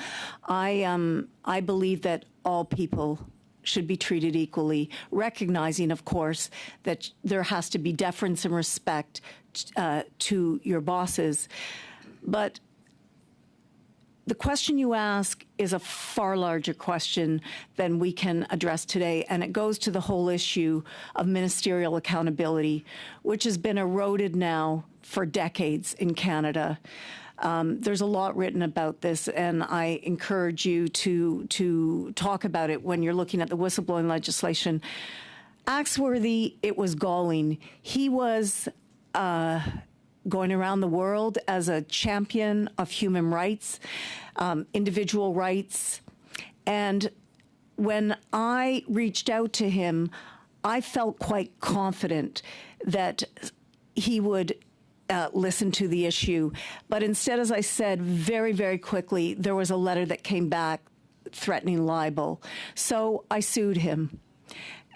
I believe that all people should be treated equally, recognizing, of course, that there has to be deference and respect to your bosses. But the question you ask is a far larger question than we can address today, and it goes to the whole issue of ministerial accountability, which has been eroded now for decades in Canada. There's a lot written about this, and I encourage you to talk about it when you're looking at the whistleblowing legislation. Axworthy, it was galling. He was going around the world as a champion of human rights, individual rights. And when I reached out to him, I felt quite confident that he would listen to the issue. But instead, as I said, very, very quickly, there was a letter that came back threatening libel. So I sued him.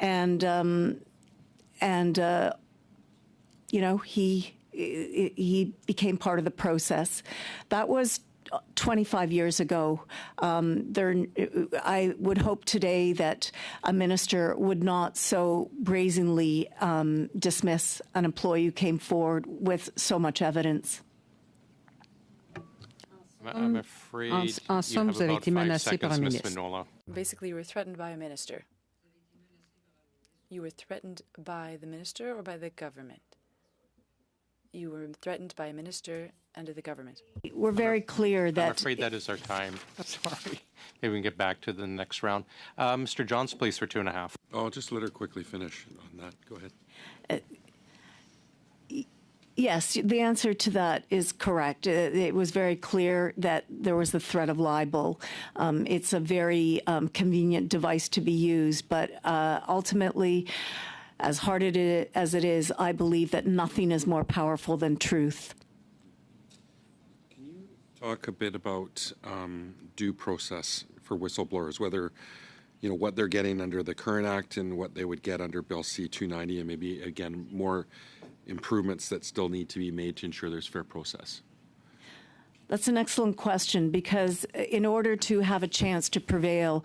And you know, he became part of the process. That was 25 years ago. I would hope today that a minister would not so brazenly dismiss an employee who came forward with so much evidence. I'm afraid En you somme, have vous avez about été 5 menacé par seconds, un Ms. ministre. Manola. Basically, you were threatened by a minister. You were threatened by the minister or by the government? You were threatened by a minister under the government. We're very clear that... I'm afraid that is our time. Sorry. Maybe we can get back to the next round. Mr. Johns, please, for 2.5. I'll just let her quickly finish on that. Go ahead. Yes, the answer to that is correct. It was very clear that there was the threat of libel. It's a very convenient device to be used, but ultimately, as hard as it is, I believe that nothing is more powerful than truth. Can you talk a bit about due process for whistleblowers, whether, you know, what they're getting under the current act and what they would get under Bill C-290, and maybe, again, more improvements that still need to be made to ensure there's fair process? That's an excellent question, because in order to have a chance to prevail,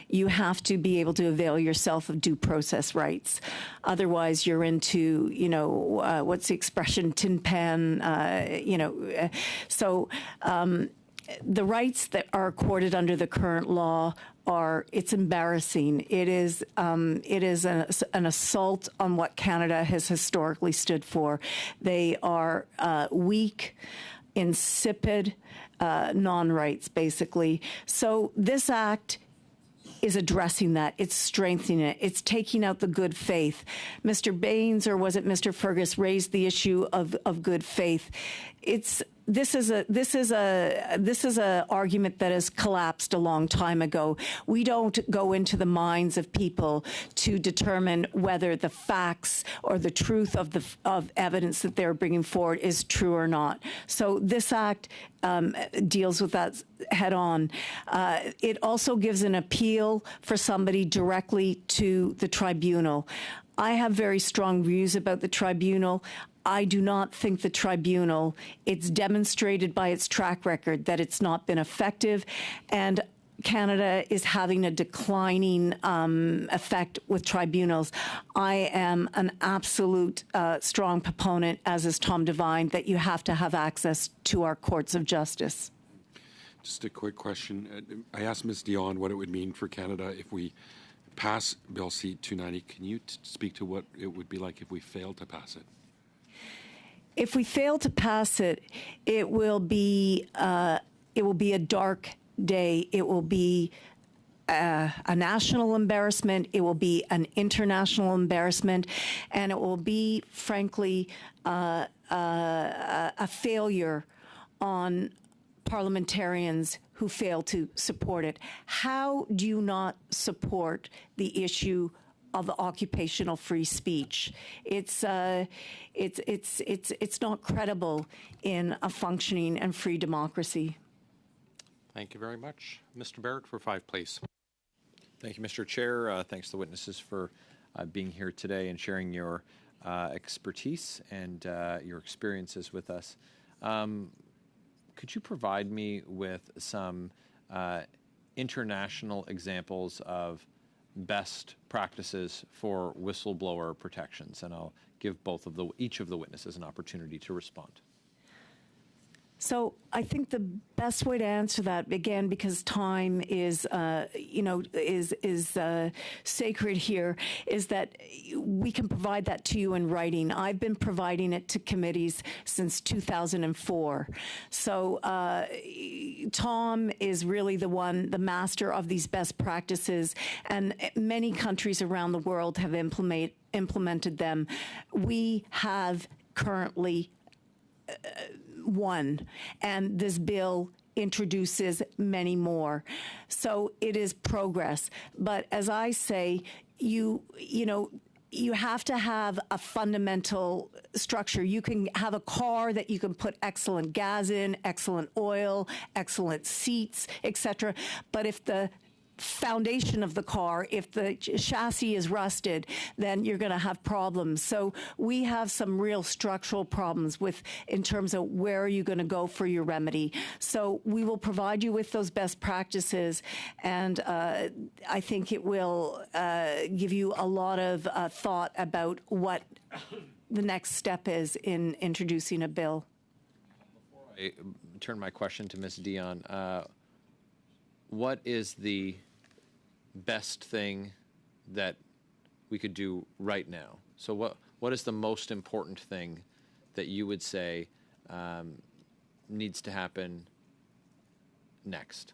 you have to be able to avail yourself of due process rights. Otherwise, you're into, you know, what's the expression, tin pan, the rights that are accorded under the current law it's embarrassing. It is an assault on what Canada has historically stood for. They are weak, insipid non-rights, basically. So this act is addressing that. It's strengthening it. It's taking out the good faith. Mr. Baines, or was it Mr. Fergus, raised the issue of good faith. This is a argument that has collapsed a long time ago. We don't go into the minds of people to determine whether the facts or the truth of evidence that they're bringing forward is true or not. So this act deals with that head on. It also gives an appeal for somebody directly to the tribunal. I have very strong views about the tribunal. I do not think the tribunal, it's demonstrated by its track record that it's not been effective, and Canada is having a declining effect with tribunals. I am an absolute strong proponent, as is Tom Devine, that you have to have access to our courts of justice. Just a quick question. I asked Ms. Dion what it would mean for Canada if we pass Bill C-290. Can you speak to what it would be like if we failed to pass it? If we fail to pass it, it will be a dark day. It will be a national embarrassment. It will be an international embarrassment, and it will be, frankly, a failure on parliamentarians who fail to support it. How do you not support the issue of occupational free speech? It's not credible in a functioning and free democracy. Thank you very much. Mr. Barrett for 5, please. Thank you, Mr. Chair. Thanks to the witnesses for being here today and sharing your expertise and your experiences with us. Could you provide me with some international examples of best practices for whistleblower protections? And I'll give each of the witnesses an opportunity to respond. So I think the best way to answer that, again, because time is, sacred here, is that we can provide that to you in writing. I've been providing it to committees since 2004. So Tom is really the master of these best practices, and many countries around the world have implemented them. We have currently one, and this bill introduces many more. So it is progress. But as I say, you have to have a fundamental structure. You can have a car that you can put excellent gas in, excellent oil, excellent seats, etc. But if the foundation of the car, if the chassis is rusted, then you're going to have problems. So we have some real structural problems in terms of where are you going to go for your remedy. So we will provide you with those best practices, and I think it will give you a lot of thought about what the next step is in introducing a bill. Before I turn my question to Ms. Dion, what is the best thing that we could do right now? So what is the most important thing that you would say needs to happen next?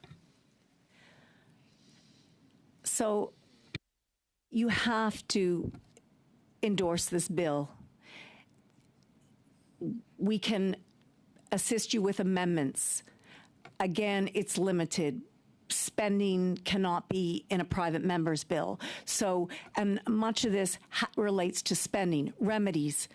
So you have to endorse this bill. We can assist you with amendments. Again, it's limited. Spending cannot be in a private member's bill. So, and much of this relates to spending, remedies.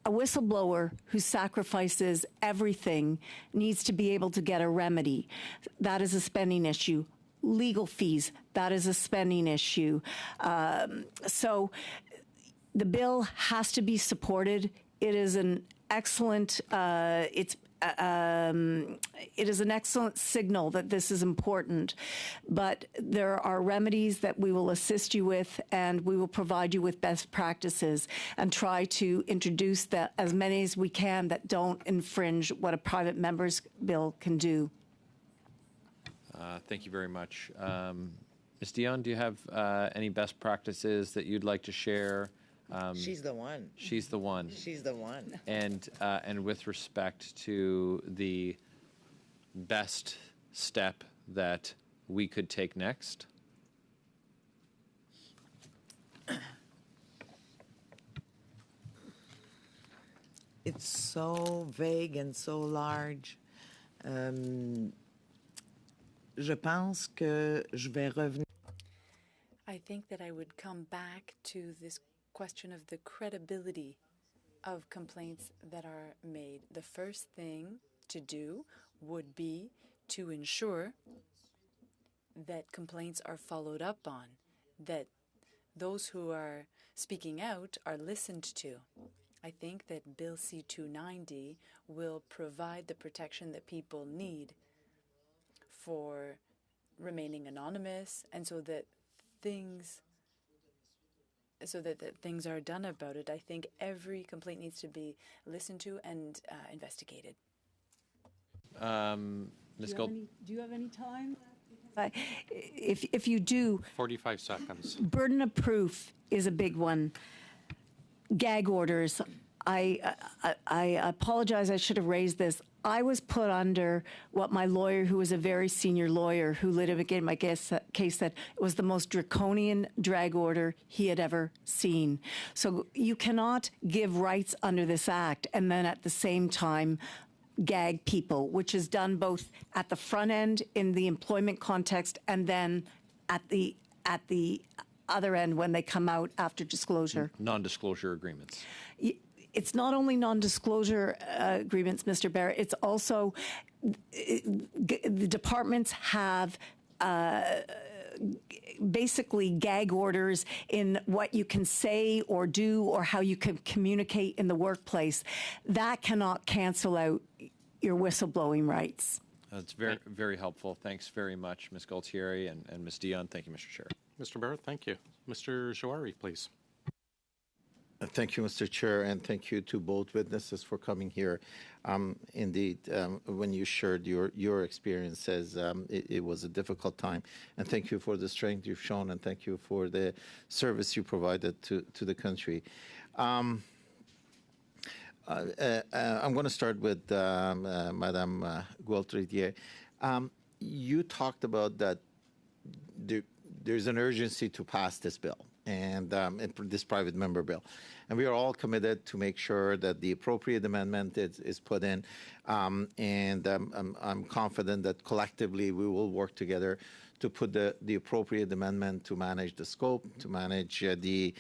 A whistleblower who sacrifices everything needs to be able to get a remedy. That is a spending issue. Legal fees, that is a spending issue. So the bill has to be supported. It is an excellent, it is an excellent signal that this is important, but there are remedies that we will assist you with, and we will provide you with best practices and try to introduce as many as we can that don't infringe what a private member's bill can do. Thank you very much. Ms. Dion, do you have any best practices that you'd like to share? She's the one. She's the one. She's the one. And with respect to the best step that we could take next? It's so vague and so large. Je pense que je vais revenir. I think that I would come back to this question of the credibility of complaints that are made. The first thing to do would be to ensure that complaints are followed up on, that those who are speaking out are listened to. I think that Bill C-290 will provide the protection that people need for remaining anonymous, and so that things are done about it. I think every complaint needs to be listened to and investigated. Ms. Gold? Do you have any time? If you do, 45 seconds. burden of proof is a big one. Gag orders. I apologize. I should have raised this. I was put under what my lawyer, who was a very senior lawyer, who litigated my case, said it was the most draconian drag order he had ever seen. So you cannot give rights under this act and then at the same time gag people, which is done both at the front end in the employment context and then at the other end when they come out after disclosure. Non-disclosure agreements. It's not only non-disclosure agreements, Mr. Barrett, it's also the departments have basically gag orders in what you can say or do or how you can communicate in the workplace. That cannot cancel out your whistleblowing rights. That's very, very helpful. Thanks very much, Ms. Gualtieri and Ms. Dion. Thank you, Mr. Chair. Mr. Barrett, thank you. Mr. Jouari, please. Thank you, Mr. Chair, and thank you to both witnesses for coming here. Indeed, when you shared your experiences, it was a difficult time. And thank you for the strength you've shown, and thank you for the service you provided to the country. I'm going to start with Madame Gualtieri. You talked about that there's an urgency to pass this bill and this private member bill. And we are all committed to make sure that the appropriate amendment is put in. And I'm confident that collectively we will work together to put the appropriate amendment to manage the scope, to manage to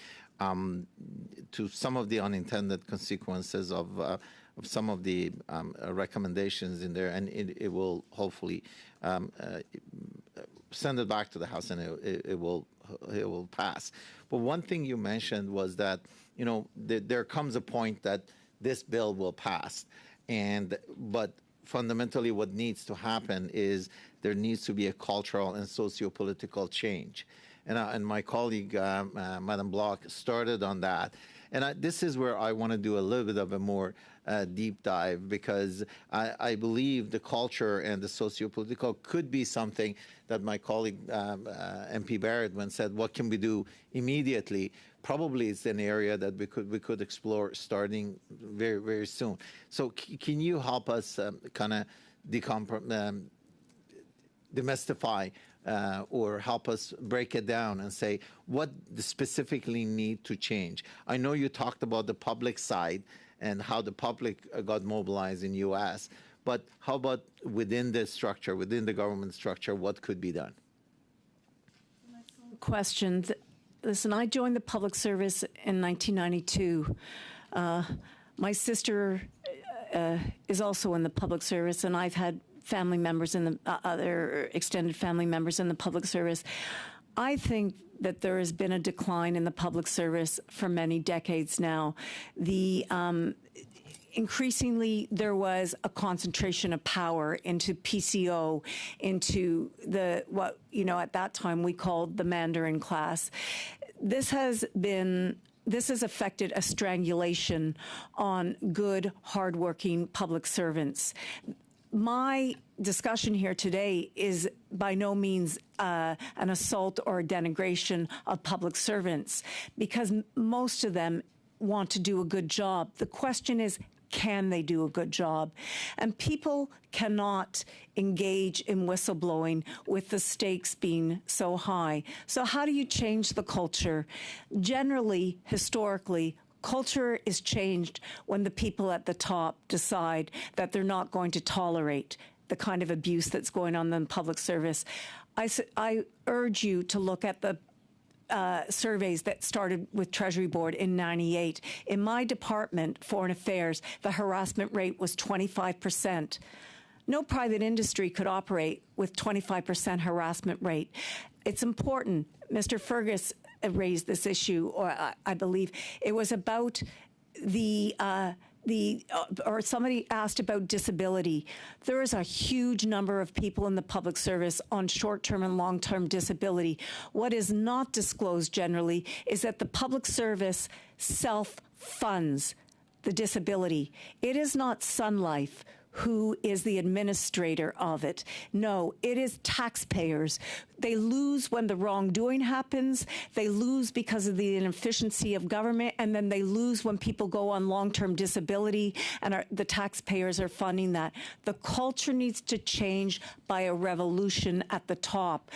some of the unintended consequences of some of the recommendations in there, and it will hopefully send it back to the House, and it will pass. But one thing you mentioned was that there comes a point that this bill will pass, but fundamentally what needs to happen is there needs to be a cultural and socio-political change. And my colleague, Madame Bloch, started on that. And this is where I want to do a little bit of a more deep dive, because I believe the culture and the socio-political could be something that my colleague, MP Barrett, when said, what can we do immediately? Probably it's an area that we could explore starting very, very soon. So can you help us kind of demystify or help us break it down and say what specifically need to change? I know you talked about the public side and how the public got mobilized in U.S., but how about within the structure, within the government structure, what could be done? Question. Listen, I joined the public service in 1992. My sister is also in the public service, and I've had family members in the other extended family members in the public service. I think that there has been a decline in the public service for many decades now. Increasingly, there was a concentration of power into PCO, into what at that time we called the Mandarin class. This has affected a strangulation on good, hardworking public servants. My discussion here today is by no means an assault or a denigration of public servants, because most of them want to do a good job. The question is, can they do a good job? And people cannot engage in whistleblowing with the stakes being so high. So how do you change the culture? Generally, historically, culture is changed when the people at the top decide that they're not going to tolerate the kind of abuse that's going on in the public service. I urge you to look at the surveys that started with Treasury Board in '98. In my department, Foreign Affairs, the harassment rate was 25%. No private industry could operate with 25% harassment rate. It's important. Mr. Fergus raised this issue, or I believe it was about or somebody asked about disability. There is a huge number of people in the public service on short-term and long-term disability. What is not disclosed generally is that the public service self-funds the disability. It is not Sun Life who is the administrator of it. No, it is taxpayers. They lose when the wrongdoing happens. They lose because of the inefficiency of government, and then they lose when people go on long-term disability, and the taxpayers are funding that. The culture needs to change by a revolution at the top,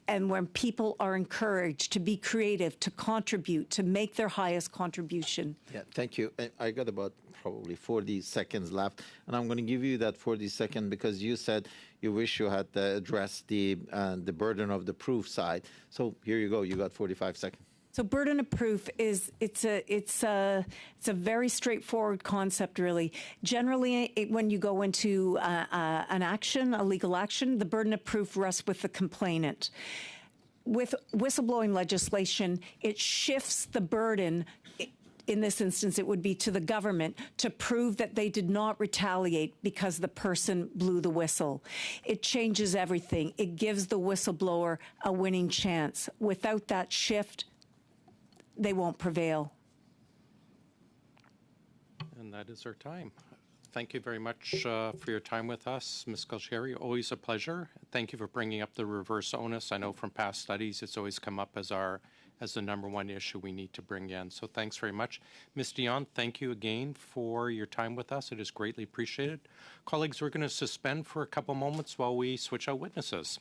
and when people are encouraged to be creative, to contribute, to make their highest contribution. Yeah, thank you. I got about probably 40 seconds left, and I'm going to give you that 40 seconds because you said you wish you had addressed the burden of the proof side. So here you go. You got 45 seconds. So burden of proof is it's a very straightforward concept, really. Generally, when you go into an action, a legal action, the burden of proof rests with the complainant. With whistleblowing legislation, it shifts the burden. In this instance, it would be to the government to prove that they did not retaliate because the person blew the whistle. It changes everything. It gives the whistleblower a winning chance. Without that shift, they won't prevail. And that is our time. Thank you very much for your time with us, Ms. Galcheri. Always a pleasure. Thank you for bringing up the reverse onus. I know from past studies it's always come up as the number one issue we need to bring in. So thanks very much. Ms. Dion, thank you again for your time with us. It is greatly appreciated. Colleagues, we're going to suspend for a couple moments while we switch out witnesses.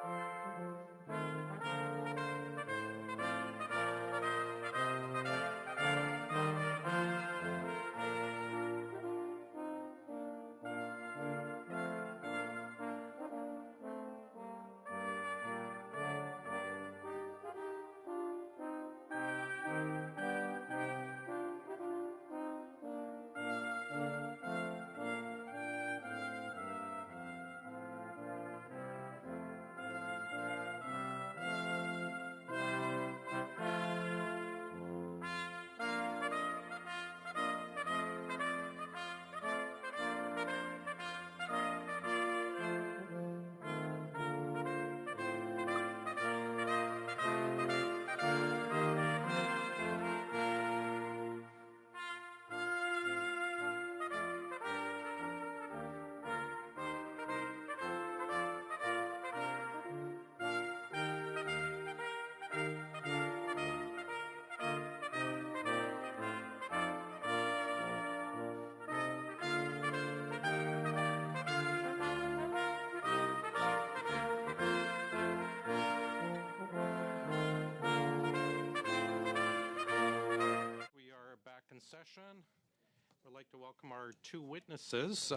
We are back in session. We'd like to welcome our two witnesses,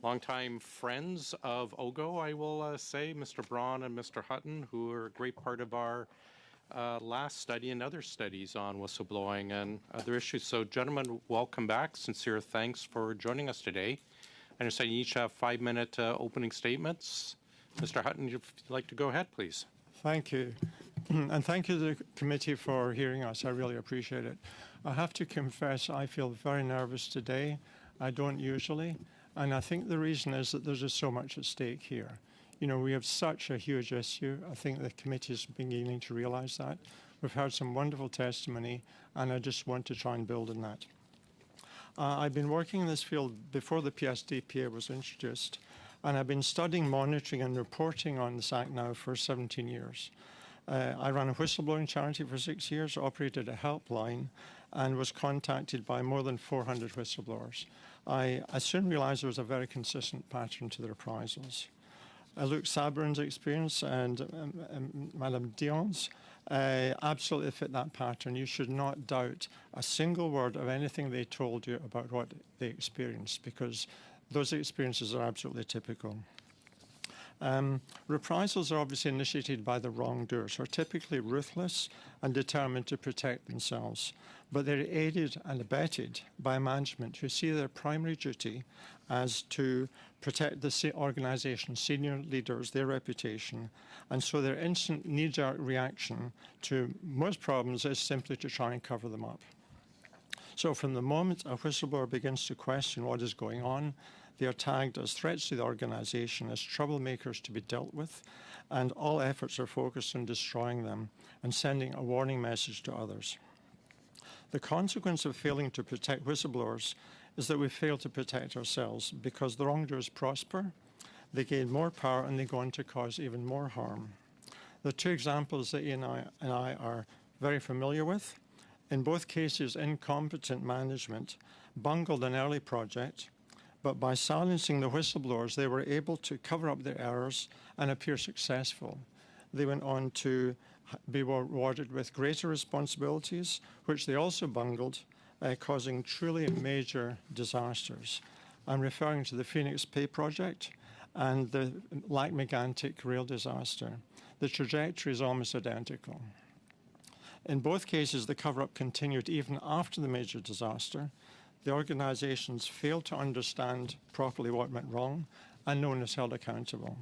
longtime friends of OGGO, I will say, Mr. Braun and Mr. Hutton, who are a great part of our last study and other studies on whistleblowing and other issues. So, gentlemen, welcome back. Sincere thanks for joining us today. I understand you each have 5-minute opening statements. Mr. Hutton, if you'd like to go ahead, please. Thank you. And thank you to the committee for hearing us. I really appreciate it. I have to confess I feel very nervous today. I don't usually. And I think the reason is that there's just so much at stake here. You know, we have such a huge issue. I think the committee is beginning to realize that. We've heard some wonderful testimony, and I just want to try and build on that. I've been working in this field before the PSDPA was introduced, and I've been studying, monitoring, and reporting on this act now for 17 years. I ran a whistleblowing charity for 6 years, operated a helpline, and was contacted by more than 400 whistleblowers. I soon realized there was a very consistent pattern to the reprisals. Luc Sabrin's experience and Madame Dion's absolutely fit that pattern. You should not doubt a single word of anything they told you about what they experienced, because those experiences are absolutely typical. Reprisals are obviously initiated by the wrongdoers, who are typically ruthless and determined to protect themselves, but they're aided and abetted by management who see their primary duty as to protect the organization's senior leaders, their reputation, and so their instant knee-jerk reaction to most problems is simply to try and cover them up. So from the moment a whistleblower begins to question what is going on, they are tagged as threats to the organization, as troublemakers to be dealt with, and all efforts are focused on destroying them and sending a warning message to others. The consequence of failing to protect whistleblowers is that we fail to protect ourselves, because the wrongdoers prosper, they gain more power, and they go on to cause even more harm. The two examples that Ian and I are very familiar with. In both cases, incompetent management bungled an early project, but by silencing the whistleblowers, they were able to cover up their errors and appear successful. They went on to be rewarded with greater responsibilities, which they also bungled, causing truly major disasters. I'm referring to the Phoenix Pay Project and the Lac-Mégantic rail disaster. The trajectory is almost identical. In both cases, the cover-up continued even after the major disaster. The organizations failed to understand properly what went wrong, and no one is held accountable.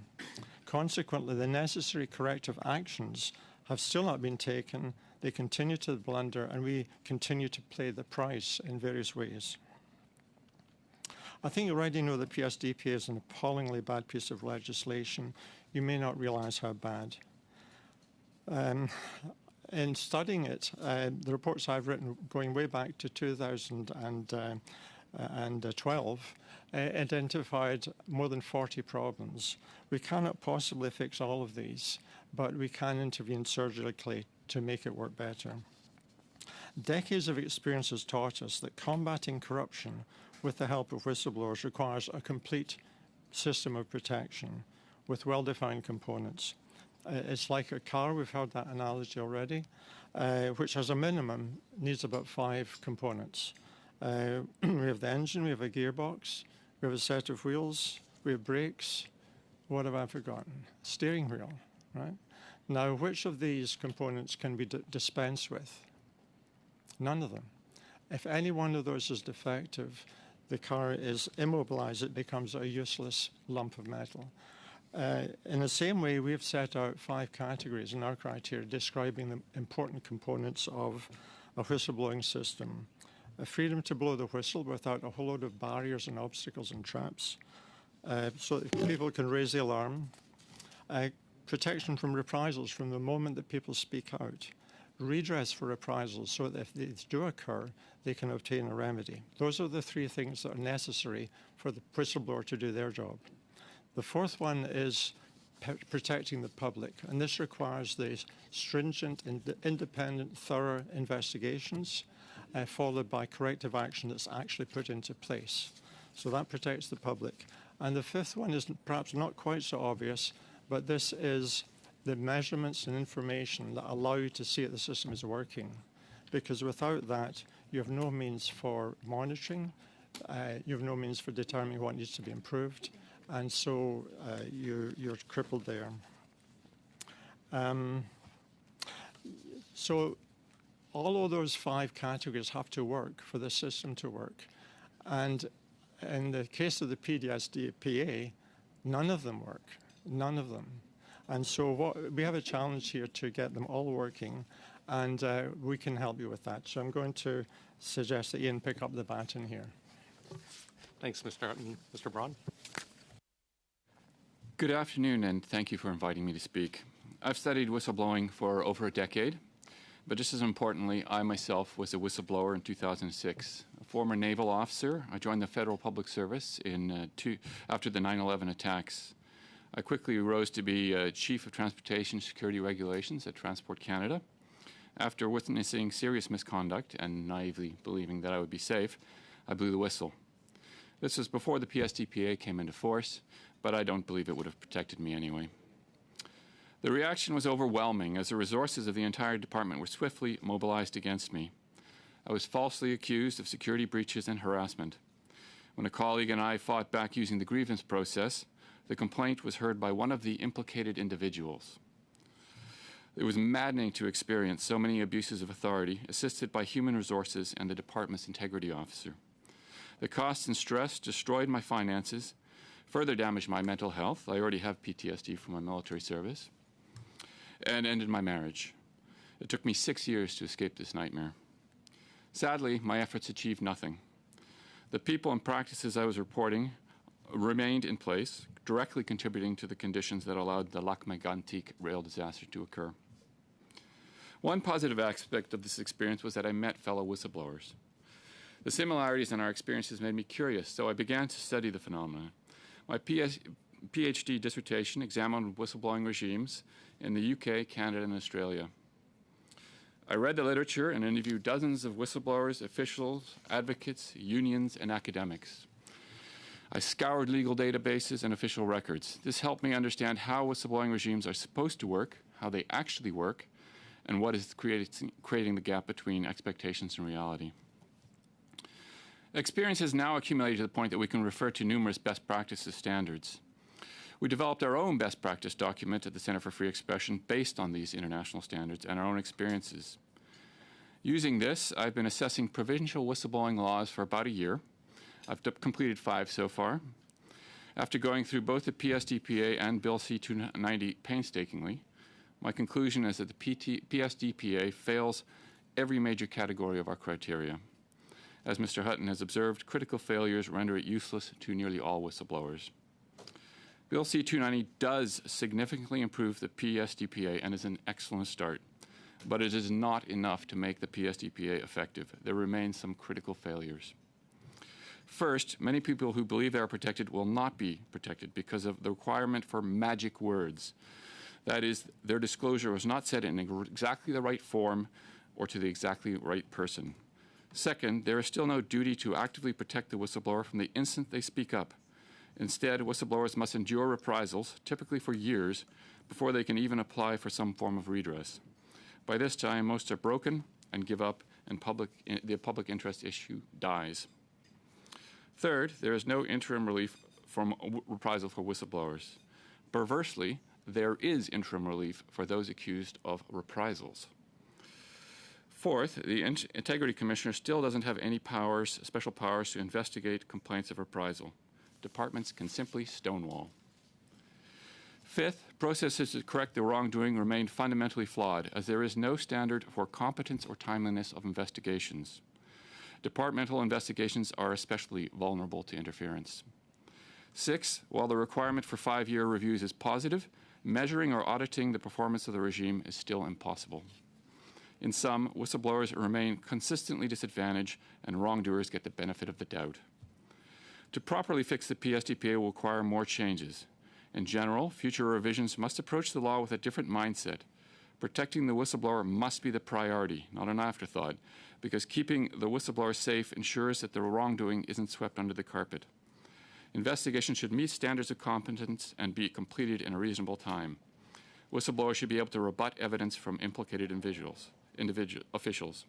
Consequently, the necessary corrective actions have still not been taken. They continue to blunder, and we continue to pay the price in various ways. I think you already know that PSDPA is an appallingly bad piece of legislation. You may not realize how bad. In studying it, the reports I've written going way back to 2012 identified more than 40 problems. We cannot possibly fix all of these, but we can intervene surgically to make it work better. Decades of experience has taught us that combating corruption with the help of whistleblowers requires a complete system of protection with well-defined components. It's like a car, we've heard that analogy already, which as a minimum needs about 5 components. We have the engine, we have a gearbox, we have a set of wheels, we have brakes. What have I forgotten? Steering wheel, right? Now, which of these components can be dispensed with? None of them. If any one of those is defective, the car is immobilized, it becomes a useless lump of metal. In the same way, we have set out 5 categories in our criteria describing the important components of a whistleblowing system. A freedom to blow the whistle without a whole load of barriers and obstacles and traps, so that people can raise the alarm. Protection from reprisals from the moment that people speak out. Redress for reprisals so that if these do occur, they can obtain a remedy. Those are the 3 things that are necessary for the whistleblower to do their job. The 4th one is protecting the public, and this requires the stringent, independent, thorough investigations, followed by corrective action that's actually put into place. So that protects the public. And the 5th one is perhaps not quite so obvious, but this is the measurements and information that allow you to see that the system is working. Because without that, you have no means for monitoring, you have no means for determining what needs to be improved, and so you're crippled there. So all of those 5 categories have to work for the system to work. And in the case of the PSDPA, none of them work, none of them. And so we have a challenge here to get them all working, and we can help you with that. So I'm going to suggest that Ian pick up the baton here. Thanks, Mr. Hutton. Mr. Braun? Good afternoon, and thank you for inviting me to speak. I've studied whistleblowing for over a decade, but just as importantly, I myself was a whistleblower in 2006. A former naval officer, I joined the Federal Public Service after the 9/11 attacks. I quickly rose to be Chief of Transportation Security Regulations at Transport Canada. After witnessing serious misconduct and naively believing that I would be safe, I blew the whistle. This was before the PSDPA came into force, but I don't believe it would have protected me anyway. The reaction was overwhelming as the resources of the entire department were swiftly mobilized against me. I was falsely accused of security breaches and harassment. When a colleague and I fought back using the grievance process, the complaint was heard by one of the implicated individuals. It was maddening to experience so many abuses of authority, assisted by human resources and the department's integrity officer. The costs and stress destroyed my finances, further damaged my mental health. I already have PTSD from my military service, and ended my marriage. It took me 6 years to escape this nightmare. Sadly, my efforts achieved nothing. The people and practices I was reporting remained in place, directly contributing to the conditions that allowed the Lac Mégantic rail disaster to occur. One positive aspect of this experience was that I met fellow whistleblowers. The similarities in our experiences made me curious, so I began to study the phenomenon. My PhD dissertation examined whistleblowing regimes in the UK, Canada, and Australia. I read the literature and interviewed dozens of whistleblowers, officials, advocates, unions, and academics. I scoured legal databases and official records. This helped me understand how whistleblowing regimes are supposed to work, how they actually work, and what is creating the gap between expectations and reality. Experience has now accumulated to the point that we can refer to numerous best practices standards. We developed our own best practice document at the Center for Free Expression based on these international standards and our own experiences. Using this, I've been assessing provincial whistleblowing laws for about a year. I've completed 5 so far. After going through both the PSDPA and Bill C-290 painstakingly, my conclusion is that the PSDPA fails every major category of our criteria. As Mr. Hutton has observed, critical failures render it useless to nearly all whistleblowers. Bill C-290 does significantly improve the PSDPA and is an excellent start, but it is not enough to make the PSDPA effective. There remain some critical failures. First, many people who believe they are protected will not be protected because of the requirement for magic words. That is, their disclosure was not said in exactly the right form or to the exactly right person. Second, there is still no duty to actively protect the whistleblower from the instant they speak up. Instead, whistleblowers must endure reprisals, typically for years, before they can even apply for some form of redress. By this time, most are broken and give up, and the public interest issue dies. Third, there is no interim relief from reprisal for whistleblowers. Perversely, there is interim relief for those accused of reprisals. Fourth, the Integrity Commissioner still doesn't have any powers, special powers, to investigate complaints of reprisal. Departments can simply stonewall. Fifth, processes to correct the wrongdoing remain fundamentally flawed, as there is no standard for competence or timeliness of investigations. Departmental investigations are especially vulnerable to interference. Six, while the requirement for 5-year reviews is positive, measuring or auditing the performance of the regime is still impossible. In sum, whistleblowers remain consistently disadvantaged, and wrongdoers get the benefit of the doubt. To properly fix the PSDPA will require more changes. In general, future revisions must approach the law with a different mindset. Protecting the whistleblower must be the priority, not an afterthought, because keeping the whistleblower safe ensures that the wrongdoing isn't swept under the carpet. Investigations should meet standards of competence and be completed in a reasonable time. Whistleblowers should be able to rebut evidence from implicated officials.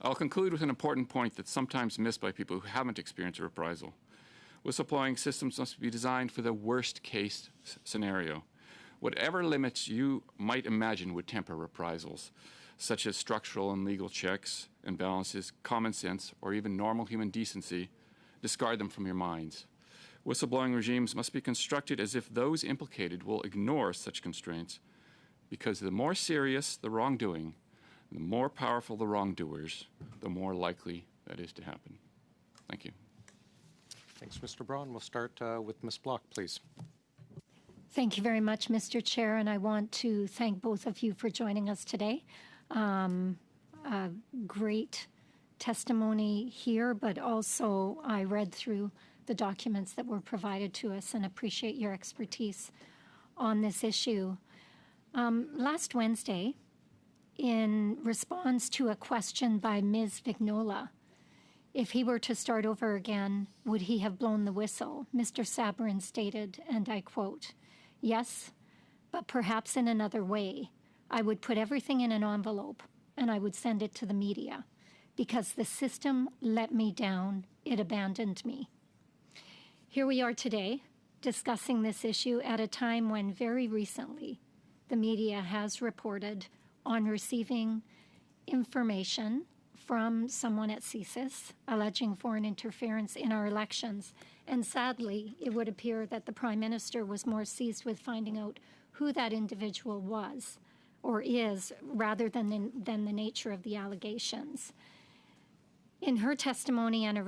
I'll conclude with an important point that's sometimes missed by people who haven't experienced a reprisal. Whistleblowing systems must be designed for the worst-case scenario. Whatever limits you might imagine would temper reprisals, such as structural and legal checks and balances, common sense, or even normal human decency, discard them from your minds. Whistleblowing regimes must be constructed as if those implicated will ignore such constraints, because the more serious the wrongdoing, the more powerful the wrongdoers, the more likely that is to happen. Thank you. Thanks, Mr. Braun. We'll start with Ms. Block, please. Thank you very much, Mr. Chair, and I want to thank both of you for joining us today. Great testimony here, but also I read through the documents that were provided to us and appreciate your expertise on this issue. Last Wednesday, in response to a question by Ms. Vignola, if he were to start over again, would he have blown the whistle? Mr. Sabourin stated, and I quote, "Yes, but perhaps in another way. I would put everything in an envelope and I would send it to the media because the system let me down. It abandoned me." Here we are today discussing this issue at a time when very recently the media has reported on receiving information from someone at CSIS alleging foreign interference in our elections. And sadly, it would appear that the Prime Minister was more seized with finding out who that individual was or is rather than the nature of the allegations. In her testimony and a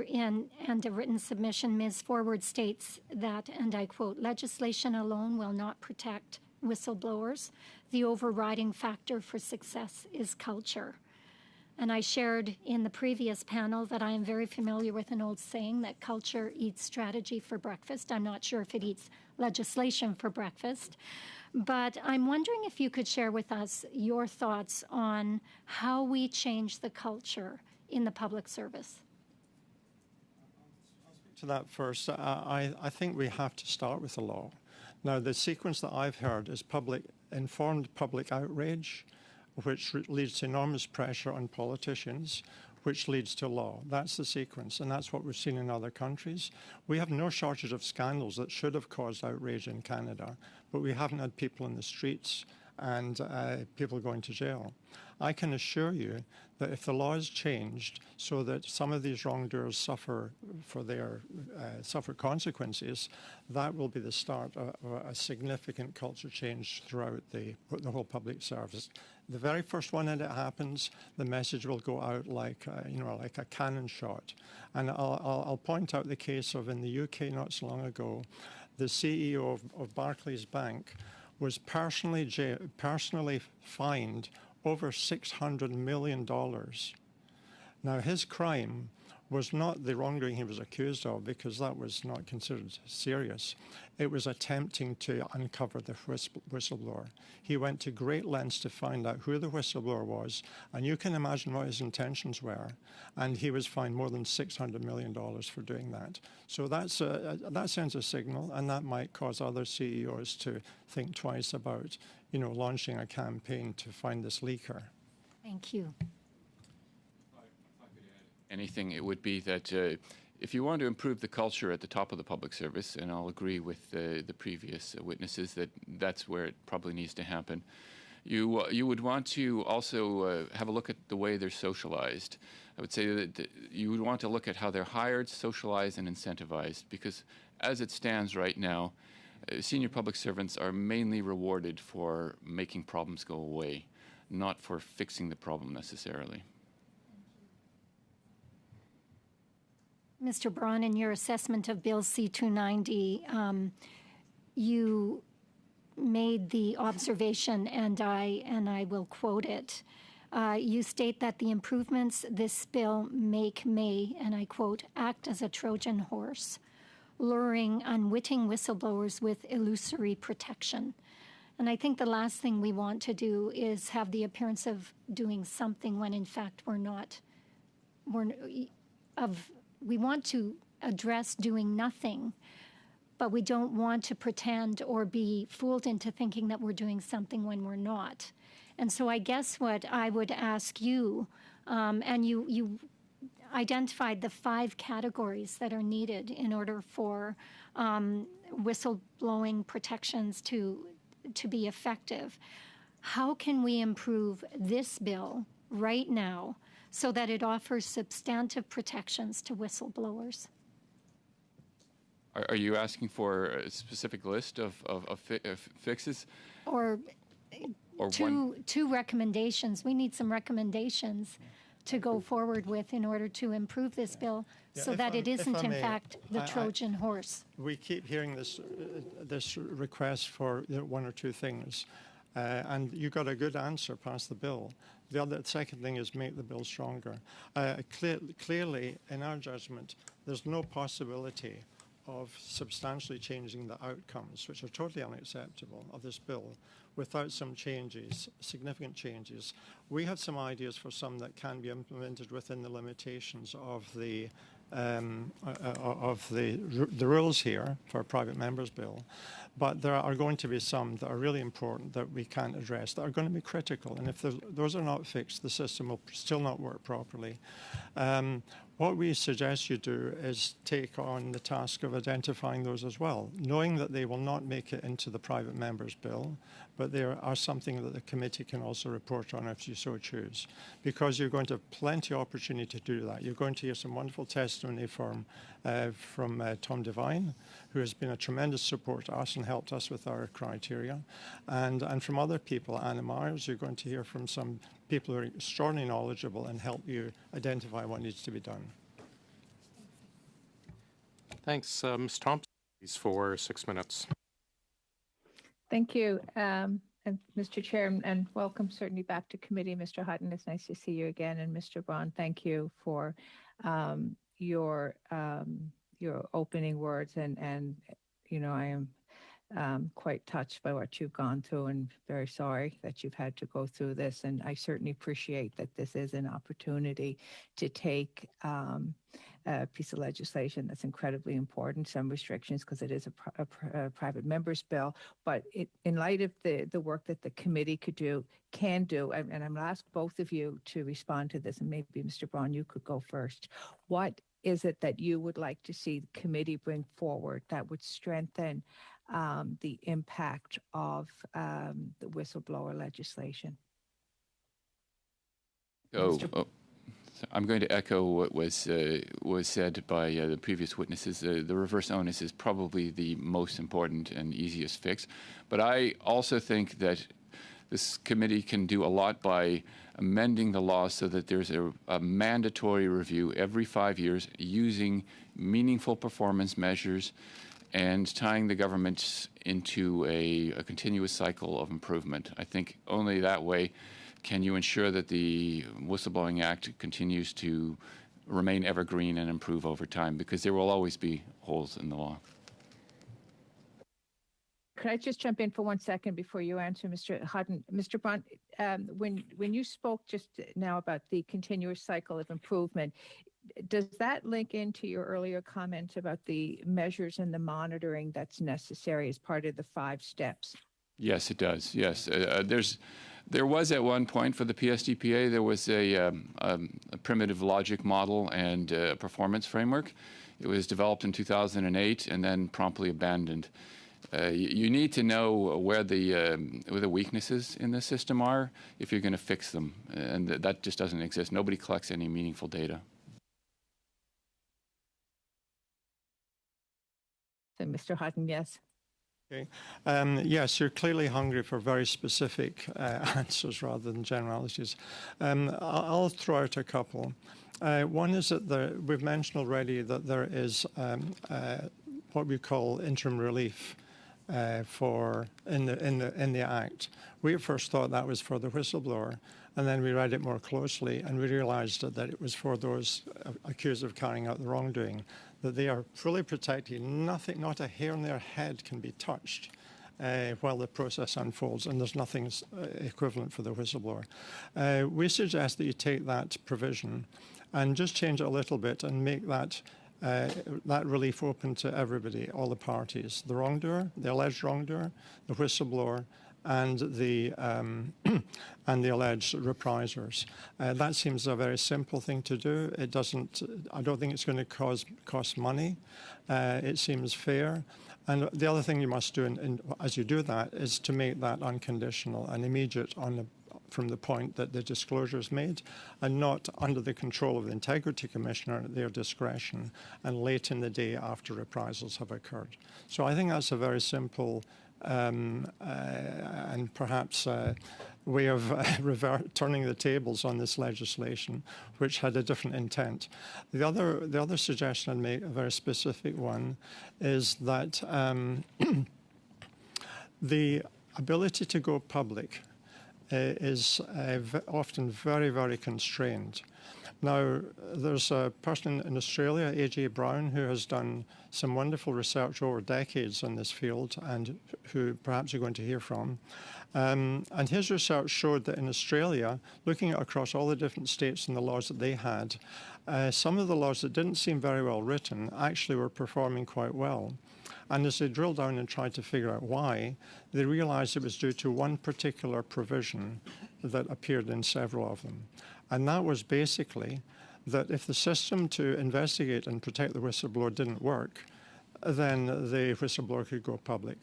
written submission, Ms. Forward states that, and I quote, "Legislation alone will not protect whistleblowers. The overriding factor for success is culture." And I shared in the previous panel that I am very familiar with an old saying that culture eats strategy for breakfast. I'm not sure if it eats legislation for breakfast, but I'm wondering if you could share with us your thoughts on how we change the culture in the public service. I'll speak to that first. I think we have to start with the law. Now, the sequence that I've heard is informed public outrage, which leads to enormous pressure on politicians, which leads to law. That's the sequence, and that's what we've seen in other countries. We have no shortage of scandals that should have caused outrage in Canada, but we haven't had people in the streets and people going to jail. I can assure you that if the law is changed so that some of these wrongdoers suffer consequences, that will be the start of a significant culture change throughout the whole public service. The very first one that it happens, the message will go out like a cannon shot. And I'll point out the case of in the UK not so long ago, the CEO of Barclays Bank was personally fined over $600 million. Now, his crime was not the wrongdoing he was accused of, because that was not considered serious. It was attempting to uncover the whistleblower. He went to great lengths to find out who the whistleblower was, and you can imagine what his intentions were. And he was fined more than $600 million for doing that. So that sends a signal, and that might cause other CEOs to think twice about, launching a campaign to find this leaker. Thank you. Anything, it would be that if you want to improve the culture at the top of the public service, and I'll agree with the previous witnesses that that's where it probably needs to happen, you would want to also have a look at the way they're socialized. I would say that you would want to look at how they're hired, socialized, and incentivized, because as it stands right now, senior public servants are mainly rewarded for making problems go away, not for fixing the problem necessarily. Mr. Braun, in your assessment of Bill C-290, you made the observation, and I will quote it. You state that the improvements this bill may, and I quote, act as a Trojan horse, luring unwitting whistleblowers with illusory protection. And I think the last thing we want to do is have the appearance of doing something when in fact we're not. We want to address doing nothing, but we don't want to pretend or be fooled into thinking that we're doing something when we're not. And so I guess what I would ask you, and you identified the 5 categories that are needed in order for whistleblowing protections to be effective. How can we improve this bill right now so that it offers substantive protections to whistleblowers? Are you asking for a specific list of fixes? Or two recommendations. We need some recommendations to go forward with in order to improve this bill so that it isn't, in fact, the Trojan horse. We keep hearing this request for 1 or 2 things, and you got a good answer past the bill. The second thing is make the bill stronger. Clearly, in our judgment, there's no possibility of substantially changing the outcomes, which are totally unacceptable, of this bill without some changes, significant changes. We have some ideas for some that can be implemented within the limitations of the rules here for a private member's bill. But there are going to be some that are really important that we can't address, that are going to be critical. And if those are not fixed, the system will still not work properly. What we suggest you do is take on the task of identifying those as well, knowing that they will not make it into the private member's bill, but they are something that the committee can also report on if you so choose, because you're going to have plenty of opportunity to do that. You're going to hear some wonderful testimony from Tom Devine, who has been a tremendous support to us and helped us with our criteria, and from other people. Anna Myers, you're going to hear from some people who are extraordinarily knowledgeable and help you identify what needs to be done. Thanks. Ms. Thompson, please, for 6 minutes. Thank you, and Mr. Chair, and welcome certainly back to committee, Mr. Hutton. It's nice to see you again, and Mr. Braun, thank you for your opening words, and I am quite touched by what you've gone through, and very sorry that you've had to go through this. And I certainly appreciate that this is an opportunity to take a piece of legislation that's incredibly important, some restrictions, because it is a private member's bill. But in light of the work that the committee can do, and I'm going to ask both of you to respond to this, and maybe Mr. Braun, you could go first. What is it that you would like to see the committee bring forward that would strengthen the impact of the whistleblower legislation? I'm going to echo what was said by the previous witnesses. The reverse onus is probably the most important and easiest fix. But I also think that this committee can do a lot by amending the law so that there's a mandatory review every 5 years using meaningful performance measures and tying the government into a continuous cycle of improvement. I think only that way can you ensure that the Whistleblowing Act continues to remain evergreen and improve over time, because there will always be holes in the law. Could I just jump in for 1 second before you answer, Mr. Hutton? Mr. Bond, when you spoke just now about the continuous cycle of improvement, does that link into your earlier comment about the measures and the monitoring that's necessary as part of the 5 steps? Yes, it does. Yes, there was at one point for the PSDPA, there was a primitive logic model and performance framework. It was developed in 2008 and then promptly abandoned. You need to know where the weaknesses in the system are if you're going to fix them, and that just doesn't exist. Nobody collects any meaningful data. So, Mr. Hutton, yes. Okay. Yes, you're clearly hungry for very specific answers rather than generalities. I'll throw out a couple. One is that we've mentioned already that there is what we call interim relief in the Act. We at first thought that was for the whistleblower, and then we read it more closely, and we realised that it was for those accused of carrying out the wrongdoing, that they are fully protected. Nothing, not a hair on their head can be touched while the process unfolds, and there's nothing equivalent for the whistleblower. We suggest that you take that provision and just change it a little bit and make that relief open to everybody, all the parties, the wrongdoer, the alleged wrongdoer, the whistleblower, and the alleged reprisers. That seems a very simple thing to do. It doesn't. I don't think it's going to cost money. It seems fair. And the other thing you must do, as you do that, is to make that unconditional and immediate from the point that the disclosure is made, and not under the control of the Integrity Commissioner at their discretion and late in the day after reprisals have occurred. So I think that's a very simple and perhaps way of turning the tables on this legislation, which had a different intent. The other suggestion I'd make, a very specific one, is that the ability to go public is often very, very constrained. Now, there's a person in Australia, A.J. Brown, who has done some wonderful research over decades in this field, and who perhaps you're going to hear from. And his research showed that in Australia, looking across all the different states and the laws that they had, some of the laws that didn't seem very well written actually were performing quite well. And as they drilled down and tried to figure out why, they realized it was due to one particular provision that appeared in several of them. And that was basically that if the system to investigate and protect the whistleblower didn't work, then the whistleblower could go public.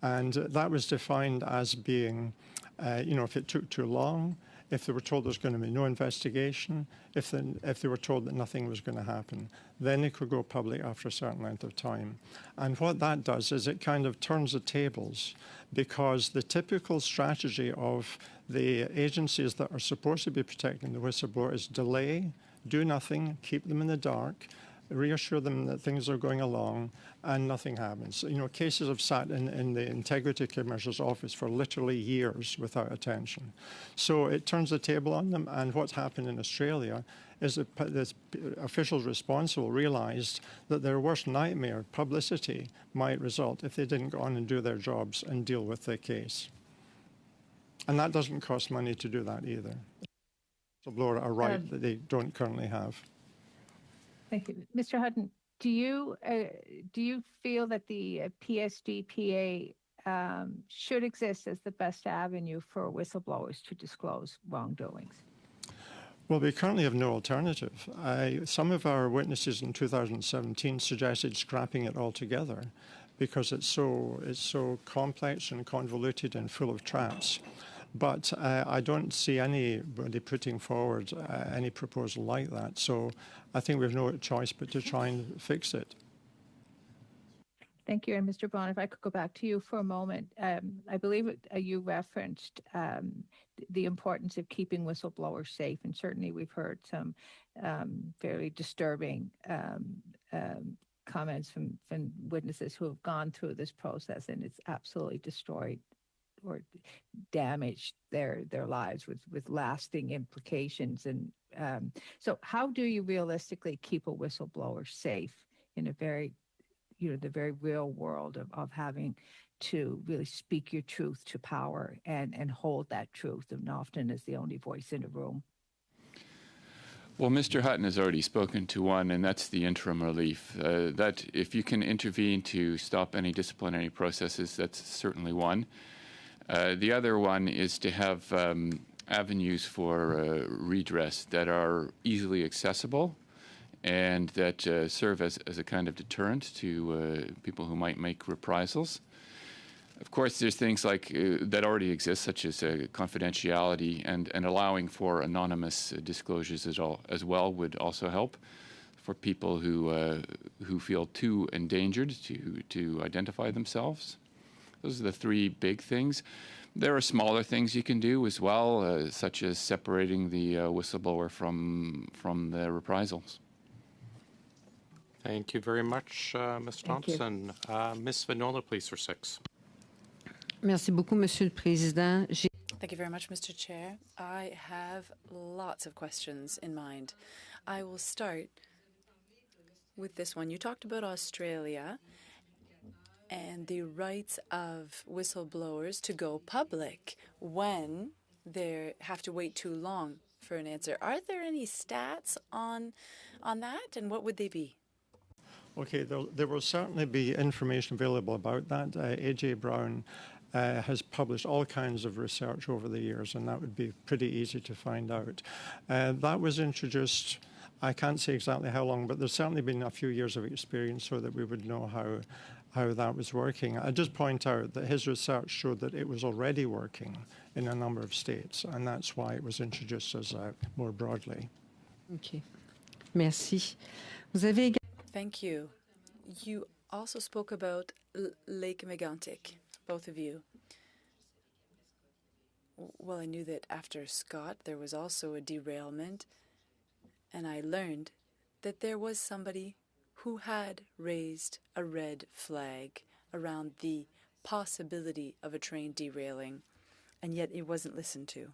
And that was defined as being, if it took too long, if they were told there's going to be no investigation, if they were told that nothing was going to happen, then it could go public after a certain length of time. And what that does is it kind of turns the tables, because the typical strategy of the agencies that are supposed to be protecting the whistleblower is delay, do nothing, keep them in the dark, reassure them that things are going along, and nothing happens. Cases have sat in the Integrity Commissioner's office for literally years without attention. So it turns the table on them, and what's happened in Australia is that the officials responsible realized that their worst nightmare, publicity, might result if they didn't go on and do their jobs and deal with the case. And that doesn't cost money to do that either. Whistleblower a right that they don't currently have. Thank you. Mr. Hutton, do you feel that the PSDPA should exist as the best avenue for whistleblowers to disclose wrongdoings? Well, we currently have no alternative. Some of our witnesses in 2017 suggested scrapping it altogether because it's so complex and convoluted and full of traps. But I don't see anybody putting forward any proposal like that. So I think we have no choice but to try and fix it. Thank you. And Mr. Bond, if I could go back to you for a moment. I believe you referenced the importance of keeping whistleblowers safe. And certainly we've heard some fairly disturbing comments from witnesses who have gone through this process, and it's absolutely destroyed or damaged their lives with lasting implications and So how do you realistically keep a whistleblower safe in a very, the very real world of having to really speak your truth to power and hold that truth, and often as the only voice in a room? Well, Mr. Hutton has already spoken to one, and that's the interim relief. That if you can intervene to stop any disciplinary processes, that's certainly one. The other one is to have avenues for redress that are easily accessible and that serve as a kind of deterrent to people who might make reprisals. Of course, there's things like that already exist, such as confidentiality, and allowing for anonymous disclosures as well would also help for people who feel too endangered to identify themselves. Those are the three big things. There are smaller things you can do as well, such as separating the whistleblower from the reprisals. Thank you very much, Ms. Thompson. Ms. Vignola, please, for 6. Merci beaucoup, Monsieur le Président. Thank you very much, Mr. Chair. I have lots of questions in mind. I will start with this one. You talked about Australia and the rights of whistleblowers to go public when they have to wait too long for an answer. Are there any stats on that, and what would they be? Okay, there will certainly be information available about that. A.J. Brown has published all kinds of research over the years, and that would be pretty easy to find out. That was introduced, I can't say exactly how long, but there's certainly been a few years of experience so that we would know how that was working. I just point out that his research showed that it was already working in a number of states, and that's why it was introduced as more broadly. Okay. Merci. Thank you. You also spoke about Lake Megantic, both of you. Well, I knew that after Scott, there was also a derailment, and I learned that there was somebody who had raised a red flag around the possibility of a train derailing, and yet it wasn't listened to.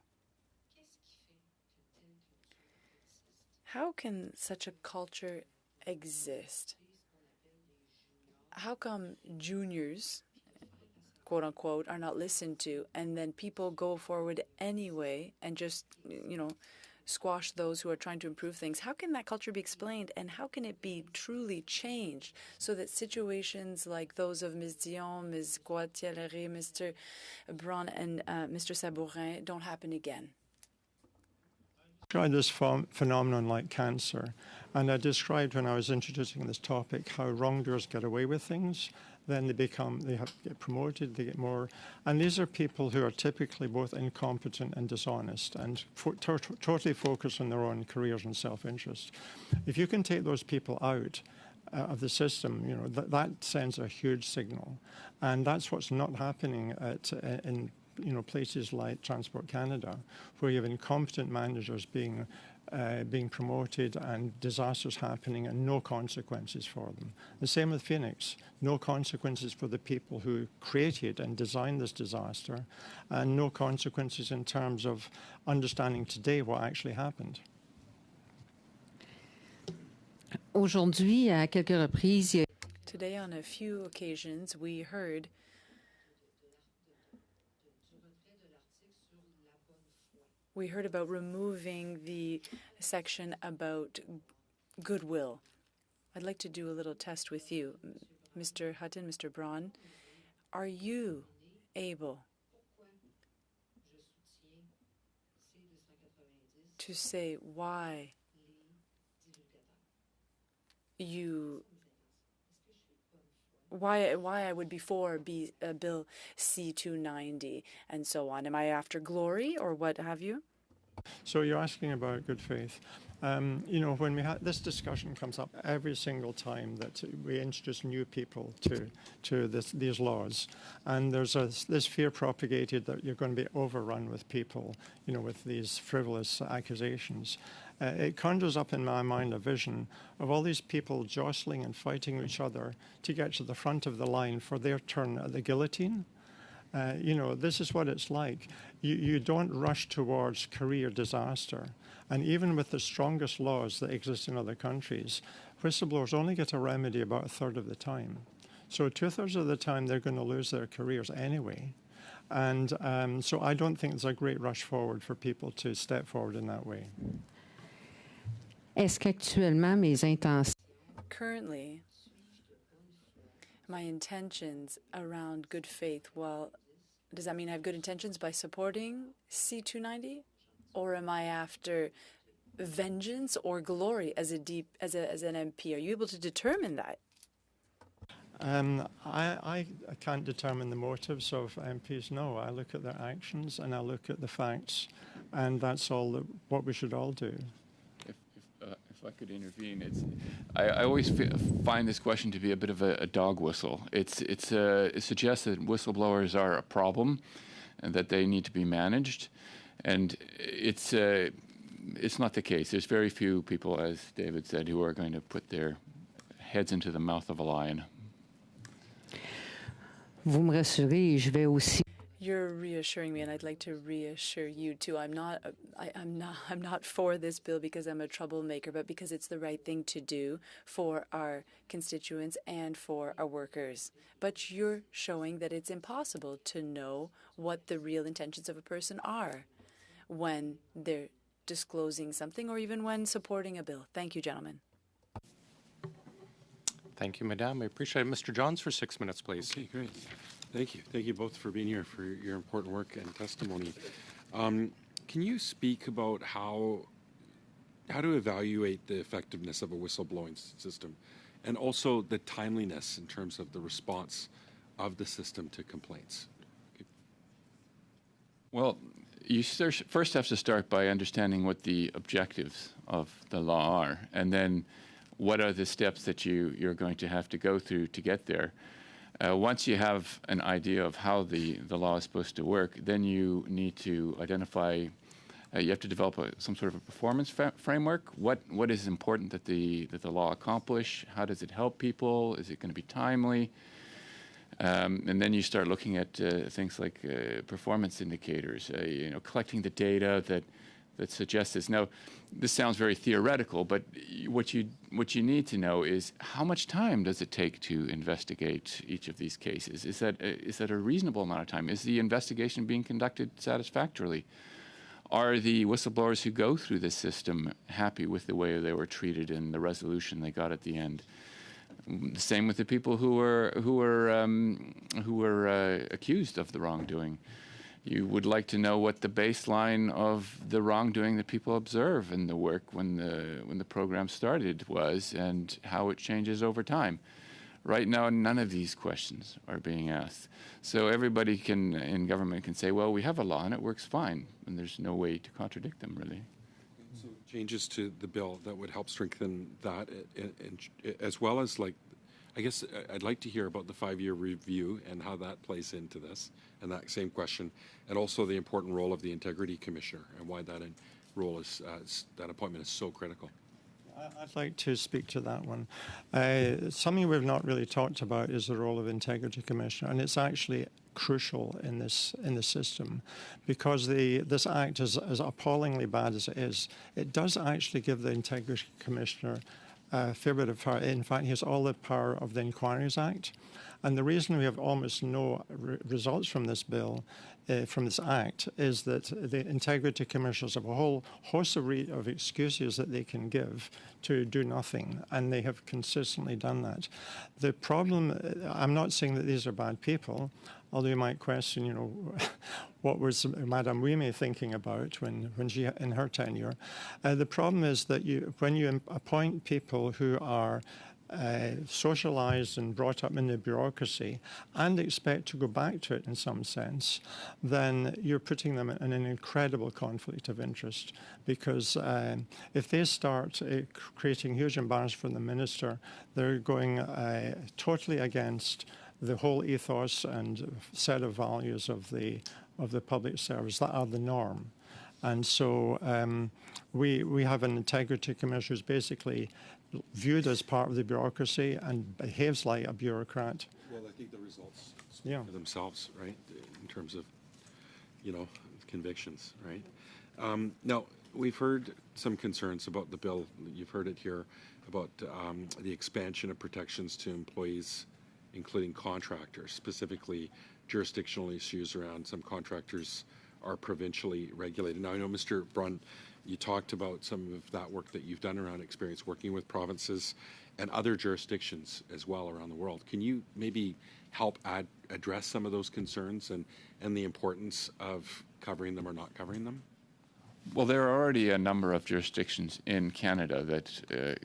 How can such a culture exist? How come juniors, quote unquote, are not listened to, and then people go forward anyway and just, squash those who are trying to improve things? How can that culture be explained, and how can it be truly changed so that situations like those of Ms. Dion, Ms. Guatieri, Mr. Braun, and Mr. Sabourin don't happen again? Describe this phenomenon like cancer, and I described when I was introducing this topic how wrongdoers get away with things, then they get promoted, they get more, and these are people who are typically both incompetent and dishonest and totally focused on their own careers and self-interest. If you can take those people out of the system, that sends a huge signal, and that's what's not happening in places like Transport Canada, where you have incompetent managers being promoted and disasters happening and no consequences for them. The same with Phoenix, no consequences for the people who created and designed this disaster, and no consequences in terms of understanding today what actually happened. Aujourd'hui, à quelques reprises, Today, on a few occasions, we heard about removing the section about goodwill. I'd like to do a little test with you. Mr. Hutton, Mr. Braun, are you able to say why I would be for Bill C-290 and so on? Am I after glory or what have you? So you're asking about good faith. When we had this discussion comes up every single time that we introduce new people to these laws, and there's this fear propagated that you're going to be overrun with people, with these frivolous accusations. It conjures up in my mind a vision of all these people jostling and fighting each other to get to the front of the line for their turn at the guillotine. This is what it's like. You don't rush towards career disaster. And even with the strongest laws that exist in other countries, whistleblowers only get a remedy about a third of the time. So 2/3 of the time, they're going to lose their careers anyway. And so I don't think there's a great rush forward for people to step forward in that way. Est-ce qu'actuellement mes intentions... Currently, my intentions around good faith, well, does that mean I have good intentions by supporting C-290? Or am I after vengeance or glory as an MP? Are you able to determine that? I can't determine the motives of MPs, no. I look at their actions and I look at the facts, and that's what we should all do. If I could intervene, I always find this question to be a bit of a dog whistle. It suggests that whistleblowers are a problem and that they need to be managed, and it's not the case. There's very few people, as David said, who are going to put their heads into the mouth of a lion. Vous me rassurez, je vais aussi... You're reassuring me, and I'd like to reassure you too. I'm not for this bill because I'm a troublemaker, but because it's the right thing to do for our constituents and for our workers. But you're showing that it's impossible to know what the real intentions of a person are when they're disclosing something or even when supporting a bill. Thank you, gentlemen. Thank you, Madame. I appreciate it. Mr. Johns for 6 minutes, please. Okay, great. Thank you. Thank you both for being here, for your important work and testimony. Can you speak about how to evaluate the effectiveness of a whistleblowing system and also the timeliness in terms of the response of the system to complaints? Okay. Well, you first have to start by understanding what the objectives of the law are, and then what are the steps that you're going to have to go through to get there. Once you have an idea of how the law is supposed to work, then you need to identify, you have to develop some sort of a performance framework. What is important that the law accomplish? How does it help people? Is it going to be timely? And then you start looking at things like performance indicators, collecting the data that suggests this. Now, this sounds very theoretical, but what you need to know is how much time does it take to investigate each of these cases? Is that a reasonable amount of time? Is the investigation being conducted satisfactorily? Are the whistleblowers who go through this system happy with the way they were treated and the resolution they got at the end? The same with the people who were accused of the wrongdoing. You would like to know what the baseline of the wrongdoing that people observe in the work when the program started was, and how it changes over time. Right now, none of these questions are being asked. So everybody in government can say, well, we have a law and it works fine, and there's no way to contradict them, really. So changes to the bill that would help strengthen that, and as well as, like, I guess I'd like to hear about the 5-year review and how that plays into this, and that same question, and also the important role of the Integrity Commissioner and why that role is that appointment is so critical. I'd like to speak to that one. Something we've not really talked about is the role of Integrity Commissioner, and it's actually crucial in the system, because this act, as appallingly bad as it is, it does actually give the Integrity Commissioner a fair bit of power. In fact, he has all the power of the Inquiries Act. And the reason we have almost no results from this bill, from this act, is that the Integrity Commissioners have a whole host of excuses that they can give to do nothing, and they have consistently done that. The problem, I'm not saying that these are bad people, although you might question, what was Madame Ouimet thinking about when she, in her tenure. The problem is that when you appoint people who are socialized and brought up in the bureaucracy and expect to go back to it in some sense, then you're putting them in an incredible conflict of interest, because if they start creating huge embarrassment for the minister, they're going totally against the whole ethos and set of values of the public service that are the norm. And so we have an Integrity Commissioner who's basically viewed as part of the bureaucracy and behaves like a bureaucrat. Well, I think the results Yeah. for themselves, right? In terms of, convictions, right? Now, we've heard some concerns about the bill. You've heard it here about the expansion of protections to employees, including contractors, specifically jurisdictional issues around some contractors are provincially regulated. Now, I know, Mr. Brun, you talked about some of that work that you've done around experience working with provinces and other jurisdictions as well around the world. Can you maybe help address some of those concerns and the importance of covering them or not covering them? Well, there are already a number of jurisdictions in Canada that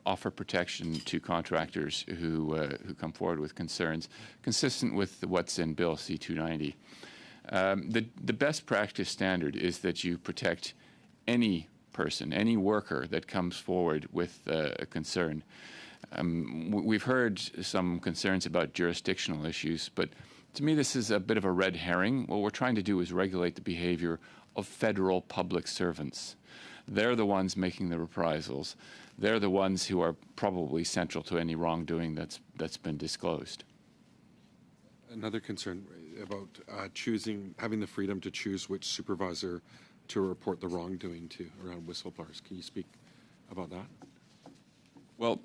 offer protection to contractors who come forward with concerns, consistent with what's in Bill C-290. The best practice standard is that you protect any person, any worker that comes forward with a concern. We've heard some concerns about jurisdictional issues, but to me this is a bit of a red herring. What we're trying to do is regulate the behavior of federal public servants. They're the ones making the reprisals. They're the ones who are probably central to any wrongdoing that's been disclosed. Another concern about having the freedom to choose which supervisor to report the wrongdoing to around whistleblowers. Can you speak about that? Well,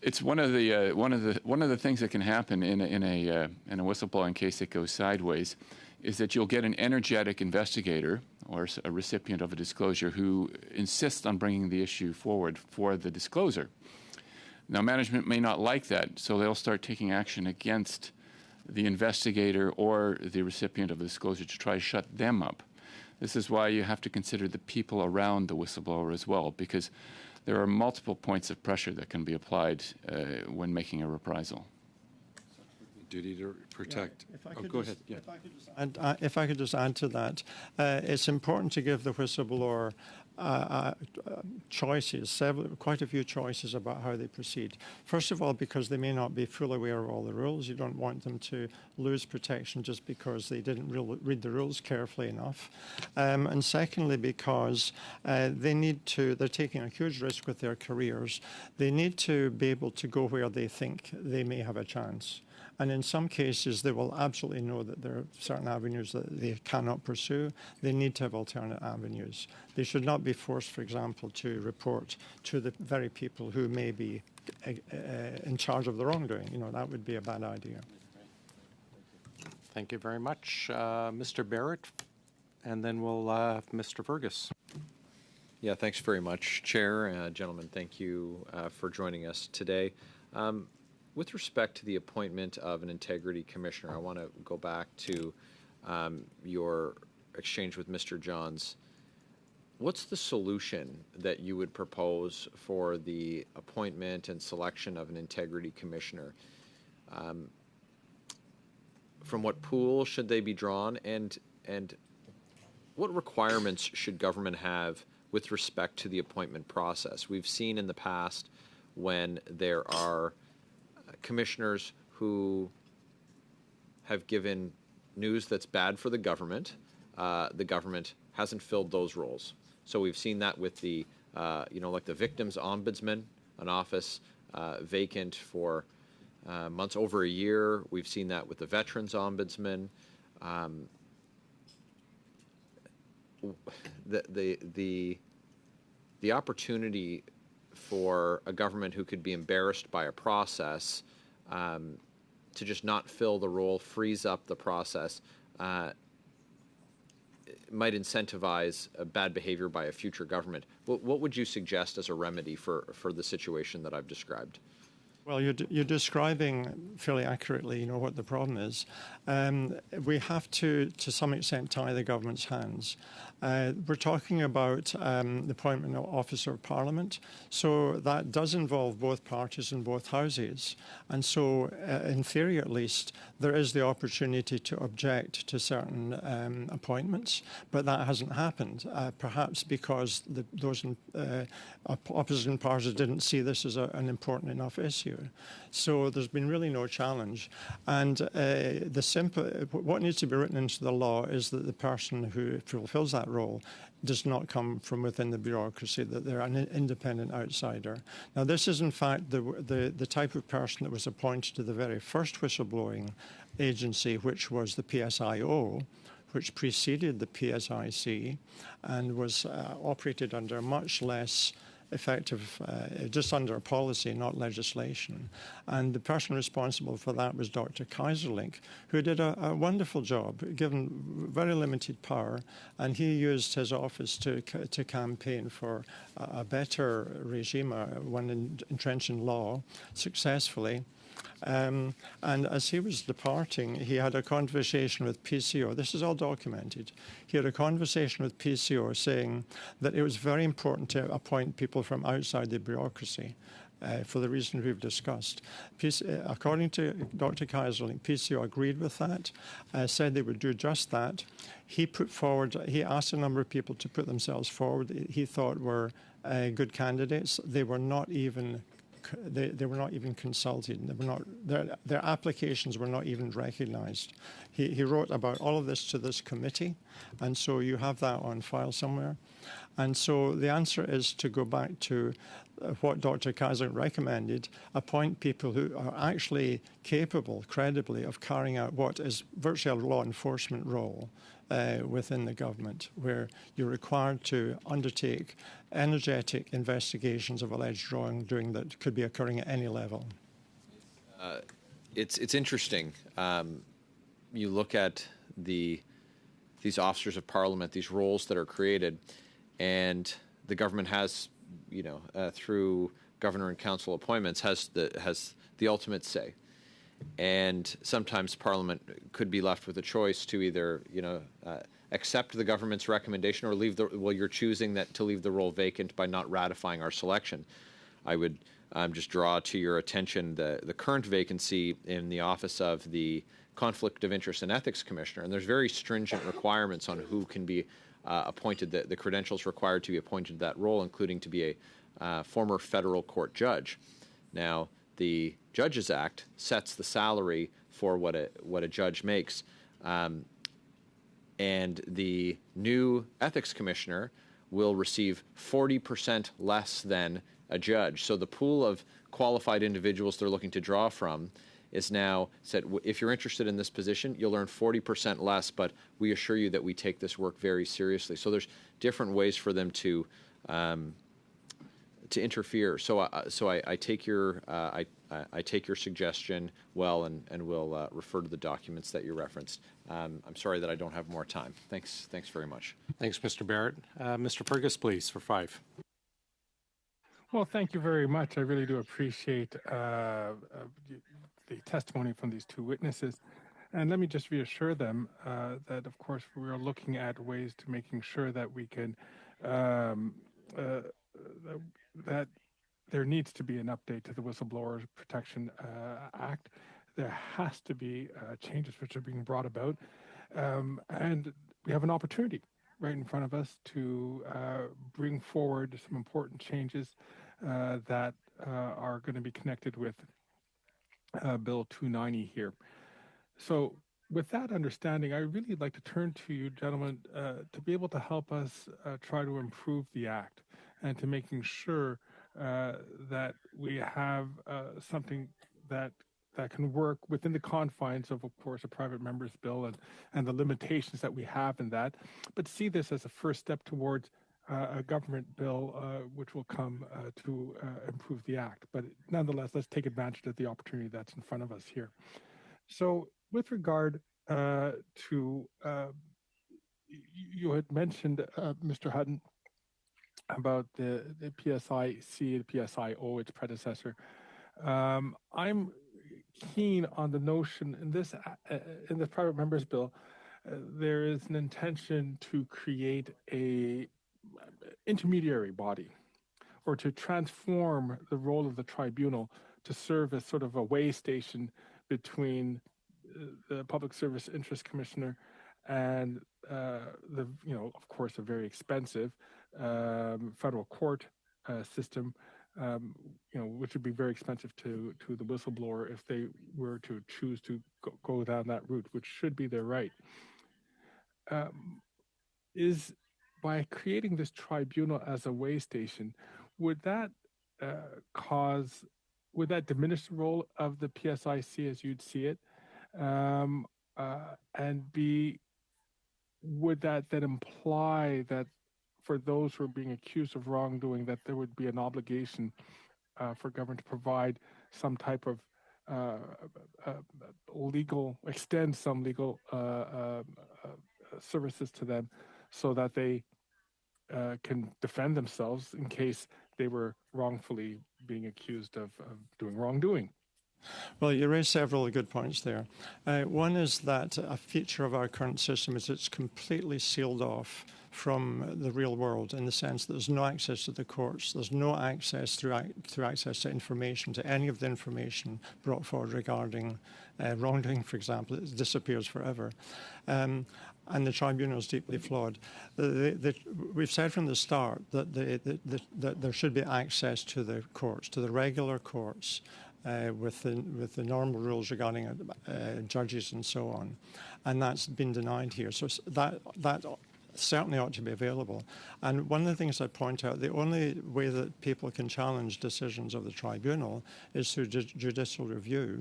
it's one of the things that can happen in a whistleblowing case that goes sideways, is that you'll get an energetic investigator or a recipient of a disclosure who insists on bringing the issue forward for the disclosure. Now, management may not like that, so they'll start taking action against the investigator or the recipient of the disclosure to try to shut them up. This is why you have to consider the people around the whistleblower as well, because there are multiple points of pressure that can be applied when making a reprisal. Duty to protect. Yeah, go ahead. Yeah. If I could just add to that, it's important to give the whistleblower choices, quite a few choices about how they proceed. First of all, because they may not be fully aware of all the rules. You don't want them to lose protection just because they didn't read the rules carefully enough. And secondly, because they're taking a huge risk with their careers. They need to be able to go where they think they may have a chance. And in some cases, they will absolutely know that there are certain avenues that they cannot pursue. They need to have alternate avenues. They should not be forced, for example, to report to the very people who may be in charge of the wrongdoing. That would be a bad idea. Thank you very much. Mr. Barrett, and then we'll have Mr. Fergus. Yeah, thanks very much, Chair. Gentlemen, thank you for joining us today. With respect to the appointment of an integrity commissioner, I want to go back to your exchange with Mr. Johns. What's the solution that you would propose for the appointment and selection of an integrity commissioner? From what pool should they be drawn, and what requirements should government have with respect to the appointment process? We've seen in the past when there are commissioners who have given news that's bad for the government hasn't filled those roles. So we've seen that with the, like the victims ombudsman, an office vacant for months, over a year. We've seen that with the veterans ombudsman. The opportunity for a government who could be embarrassed by a process to just not fill the role, freeze up the process, might incentivize bad behavior by a future government. What would you suggest as a remedy for the situation that I've described? Well, you're describing fairly accurately, what the problem is. We have to some extent, tie the government's hands. We're talking about the appointment of Officer of Parliament, so that does involve both parties in both houses. And so, in theory at least, there is the opportunity to object to certain appointments, but that hasn't happened, perhaps because those opposition parties didn't see this as an important enough issue. to. So there's been really no challenge. And what needs to be written into the law is that the person who fulfills that role does not come from within the bureaucracy, that they're an independent outsider. Now, this is in fact the type of person that was appointed to the very first whistleblowing agency, which was the PSIO, which preceded the PSIC and was operated under much less effective, just under a policy, not legislation. And the person responsible for that was Dr. Kaiserlink, who did a wonderful job, given very limited power, and he used his office to campaign for a better regime, one entrenched in law, successfully. And as he was departing, he had a conversation with PCO. This is all documented. He had a conversation with PCO saying that it was very important to appoint people from outside the bureaucracy for the reason we've discussed. According to Dr. Kaiserlink, PCO agreed with that, said they would do just that. He asked a number of people to put themselves forward he thought were good candidates. They were not even consulted. Their applications were not even recognized. He wrote about all of this to this committee, and so you have that on file somewhere. And so the answer is to go back to what Dr. Kaiser recommended, appoint people who are actually capable, credibly, of carrying out what is virtually a law enforcement role within the government, where you're required to undertake energetic investigations of alleged wrongdoing that could be occurring at any level. It's interesting. You look at these officers of parliament, these roles that are created, and the government has, through governor and council appointments, has the ultimate say. And sometimes Parliament could be left with a choice to either, accept the government's recommendation or you're choosing to leave the role vacant by not ratifying our selection. I would just draw to your attention the current vacancy in the office of the Conflict of Interest and Ethics Commissioner, and there's very stringent requirements on who can be appointed, the credentials required to be appointed to that role, including to be a former federal court judge. Now, the Judges Act sets the salary for what a judge makes, and the new ethics commissioner will receive 40% less than a judge. So the pool of qualified individuals they're looking to draw from is now said, if you're interested in this position, you'll earn 40% less, but we assure you that we take this work very seriously. So there's different ways for them to interfere. So I take your I take your suggestion well, and will refer to the documents that you referenced. I'm sorry that I don't have more time. Thanks very much. Thanks, Mr. Barrett. Mr. Fergus, please, for 5. Well, thank you very much. I really do appreciate the testimony from these two witnesses. And let me just reassure them that, of course, we are looking at ways to making sure that we can, that there needs to be an update to the Whistleblower Protection Act. There has to be changes which are being brought about. And we have an opportunity right in front of us to bring forward some important changes that are going to be connected with Bill 290 here. So with that understanding, I really like to turn to you, gentlemen, to be able to help us try to improve the Act and to making sure that we have something that can work within the confines of course, a private member's bill and the limitations that we have in that, but see this as a first step towards a government bill which will come to improve the Act. But nonetheless, let's take advantage of the opportunity that's in front of us here. So with regard to, you had mentioned, Mr. Hutton, about the PSIC, the PSIO, its predecessor. I'm keen on the notion in this private members bill, there is an intention to create a intermediary body, or to transform the role of the tribunal to serve as sort of a way station between the Public Service Interest Commissioner and of course, a very expensive federal court system, which would be very expensive to the whistleblower if they were to choose to go down that route, which should be their right. Is by creating this tribunal as a way station, would that would that diminish the role of the PSIC as you'd see it? And B, would that then imply that for those who are being accused of wrongdoing, that there would be an obligation for government to provide some type of extend some legal services to them so that they can defend themselves in case they were wrongfully being accused of doing wrongdoing? Well, you raised several good points there. One is that a feature of our current system is it's completely sealed off from the real world in the sense that there's no access to the courts, there's no access through access to information, to any of the information brought forward regarding wrongdoing, for example. It disappears forever. And the tribunal is deeply flawed. We've said from the start that that there should be access to the courts, to the regular courts, with the normal rules regarding judges and so on, and that's been denied here. So that certainly ought to be available. And one of the things I point out, the only way that people can challenge decisions of the tribunal is through judicial review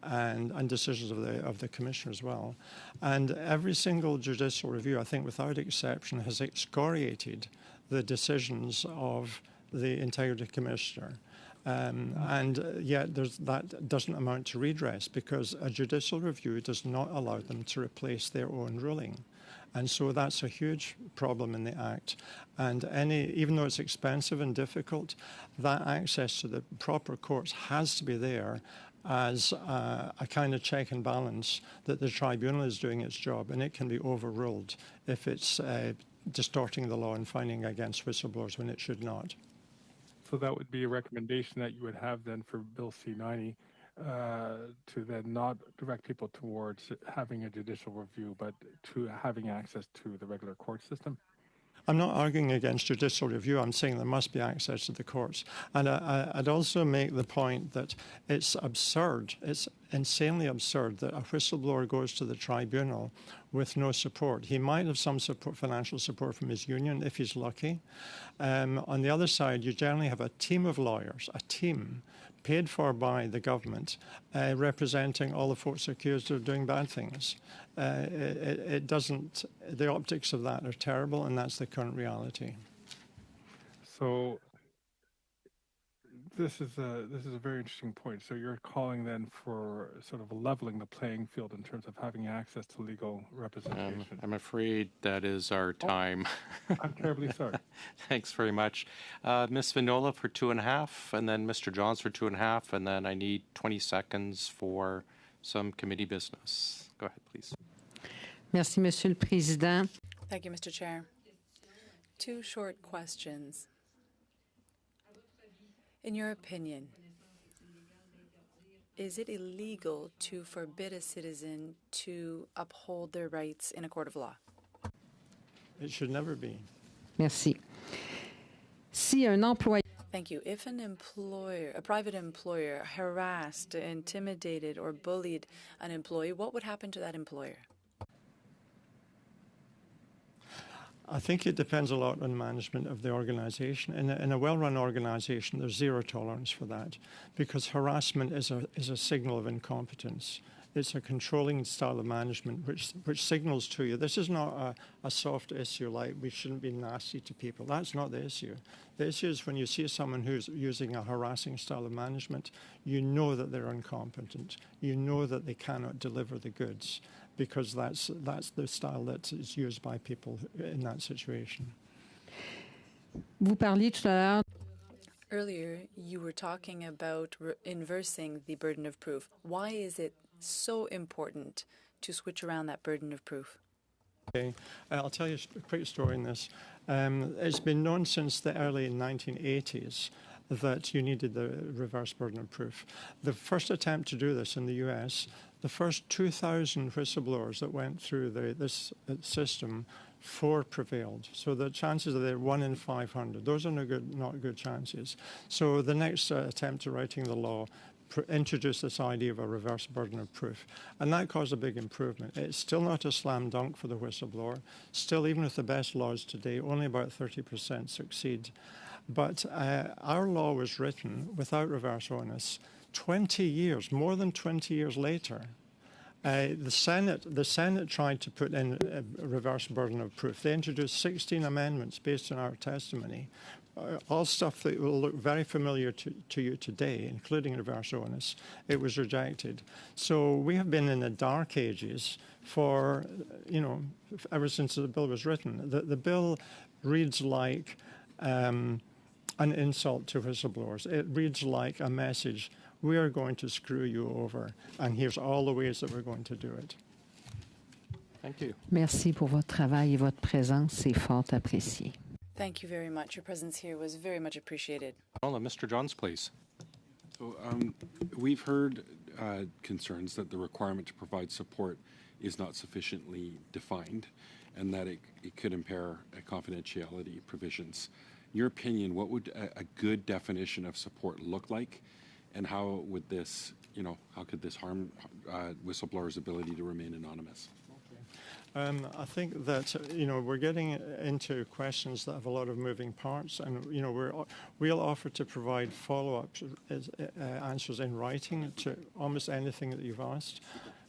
and decisions of the commissioner as well. And every single judicial review, I think without exception, has excoriated the decisions of the integrity commissioner. And yet that doesn't amount to redress because a judicial review does not allow them to replace their own ruling. And so that's a huge problem in the Act. And even though it's expensive and difficult, that access to the proper courts has to be there as a kind of check and balance that the tribunal is doing its job, and it can be overruled if it's distorting the law and finding against whistleblowers when it should not. So that would be a recommendation that you would have then for Bill C-90 to then not direct people towards having a judicial review, but to having access to the regular court system? I'm not arguing against judicial review. I'm saying there must be access to the courts. And I'd also make the point that it's absurd, it's insanely absurd that a whistleblower goes to the tribunal with no support. He might have some support, financial support from his union if he's lucky. On the other side, you generally have a team of lawyers, a team paid for by the government, representing all the folks accused of doing bad things. It doesn't, the optics of that are terrible, and that's the current reality. So this is a very interesting point. So you're calling then for sort of leveling the playing field in terms of having access to legal representation. I'm afraid that is our time. I'm terribly sorry. Thanks very much. Ms. Vignola for 2.5, and then Mr. Johns for 2.5, and then I need 20 seconds for some committee business. Go ahead, please. Merci, Monsieur le Président. Thank you, Mr. Chair. 2 short questions. In your opinion, is it illegal to forbid a citizen to uphold their rights in a court of law? It should never be. Merci. Si un employé Thank you. If a private employer harassed, intimidated, or bullied an employee, what would happen to that employer? I think it depends a lot on management of the organization. In a well-run organization, there's zero tolerance for that because harassment is a signal of incompetence. It's a controlling style of management which signals to you, this is not a soft issue like we shouldn't be nasty to people. That's not the issue. The issue is when you see someone who's using a harassing style of management, you know that they're incompetent. You know that they cannot deliver the goods because that's the style that is used by people in that situation. Vous parliez tout à l'heure. Earlier, you were talking about inversing the burden of proof. Why is it so important to switch around that burden of proof? Okay, I'll tell you a quick story in this. It's been known since the early 1980s that you needed the reverse burden of proof. The first attempt to do this in the US, the first 2,000 whistleblowers that went through this system 4 prevailed. So the chances are there 1 in 500. Those are not good chances. So the next attempt to writing the law introduced this idea of a reverse burden of proof. And that caused a big improvement. It's still not a slam dunk for the whistleblower. Still, even with the best laws today, only about 30% succeed. But our law was written without reverse onus 20 years, more than 20 years later. The Senate tried to put in a reverse burden of proof. They introduced 16 amendments based on our testimony, all stuff that will look very familiar to you today, including reverse onus. It was rejected. So we have been in the dark ages for, ever since the bill was written. The bill reads like an insult to whistleblowers. It reads like a message: we are going to screw you over, and here's all the ways that we're going to do it. Thank you. Merci pour votre travail et votre présence. C'est fort apprécié. Thank you very much. Your presence here was very much appreciated. Mr. Johns, please. So we've heard concerns that the requirement to provide support is not sufficiently defined and that it could impair confidentiality provisions. In your opinion, what would a good definition of support look like, and how would this, how could this harm whistleblowers' ability to remain anonymous? I think that we're getting into questions that have a lot of moving parts, and we'll offer to provide follow-up answers in writing to almost anything that you've asked.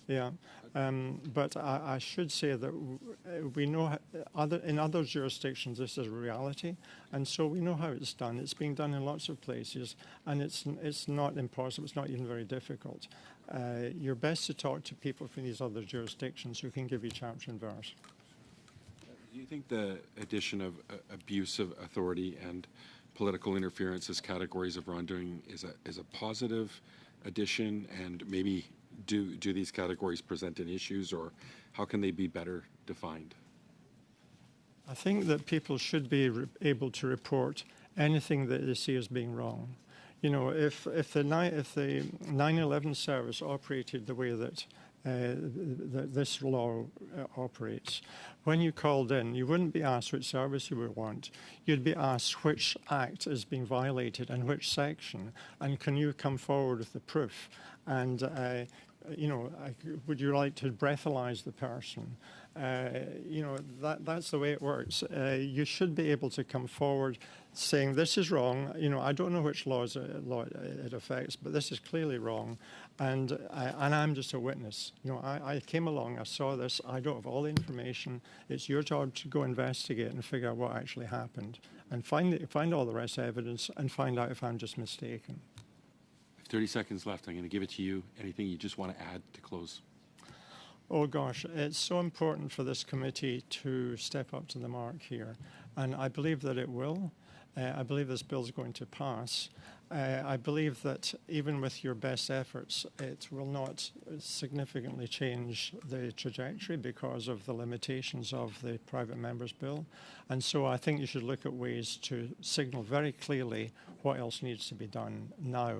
Yeah, but I should say that we know in other jurisdictions this is a reality, and so we know how it's done. It's being done in lots of places, and it's not impossible. It's not even very difficult. You're best to talk to people from these other jurisdictions who can give you chapter and verse. Do you think the addition of abuse of authority and political interference as categories of wrongdoing is a positive addition, and maybe do these categories present any issues, or how can they be better defined? I think that people should be able to report anything that they see as being wrong. If the 9/11 service operated the way that this law operates, when you called in, you wouldn't be asked which service you would want. You'd be asked which act is being violated and which section, and can you come forward with the proof? And would you like to breathalyze the person? That's the way it works. You should be able to come forward saying, this is wrong. I don't know which law it affects, but this is clearly wrong. And I'm just a witness. I came along, I saw this, I don't have all the information. It's your job to go investigate and figure out what actually happened, and find all the rest evidence and find out if I'm just mistaken. 30 seconds left. I'm going to give it to you. Anything you just want to add to close? Oh gosh, it's so important for this committee to step up to the mark here, and I believe that it will. I believe this bill is going to pass. I believe that even with your best efforts, it will not significantly change the trajectory because of the limitations of the private members bill. And so I think you should look at ways to signal very clearly what else needs to be done now,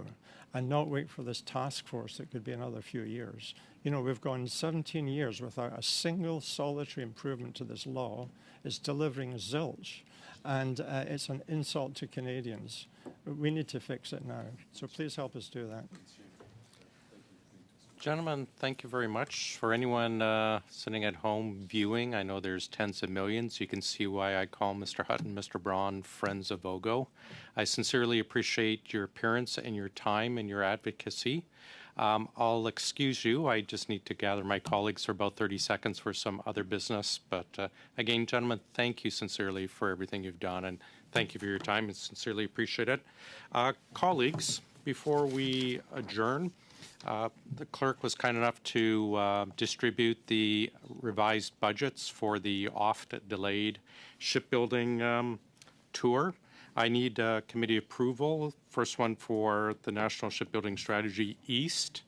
and not wait for this task force that could be another few years. We've gone 17 years without a single solitary improvement to this law. It's delivering zilch, and it's an insult to Canadians. We need to fix it now. So please help us do that. Gentlemen, thank you very much. For anyone sitting at home viewing, I know there's tens of millions. You can see why I call Mr. Hutton, Mr. Braun, friends of OGGO. I sincerely appreciate your appearance and your time and your advocacy. I'll excuse you. I just need to gather my colleagues for about 30 seconds for some other business. But again, gentlemen, thank you sincerely for everything you've done, and thank you for your time. I sincerely appreciate it. Colleagues, before we adjourn, the clerk was kind enough to distribute the revised budgets for the oft-delayed shipbuilding tour. I need committee approval. First one for the National Shipbuilding Strategy East.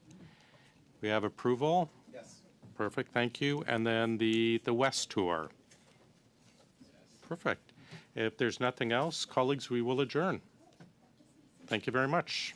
We have approval? Yes. Perfect, thank you. And then the West tour. Perfect. If there's nothing else, colleagues, we will adjourn. Thank you very much.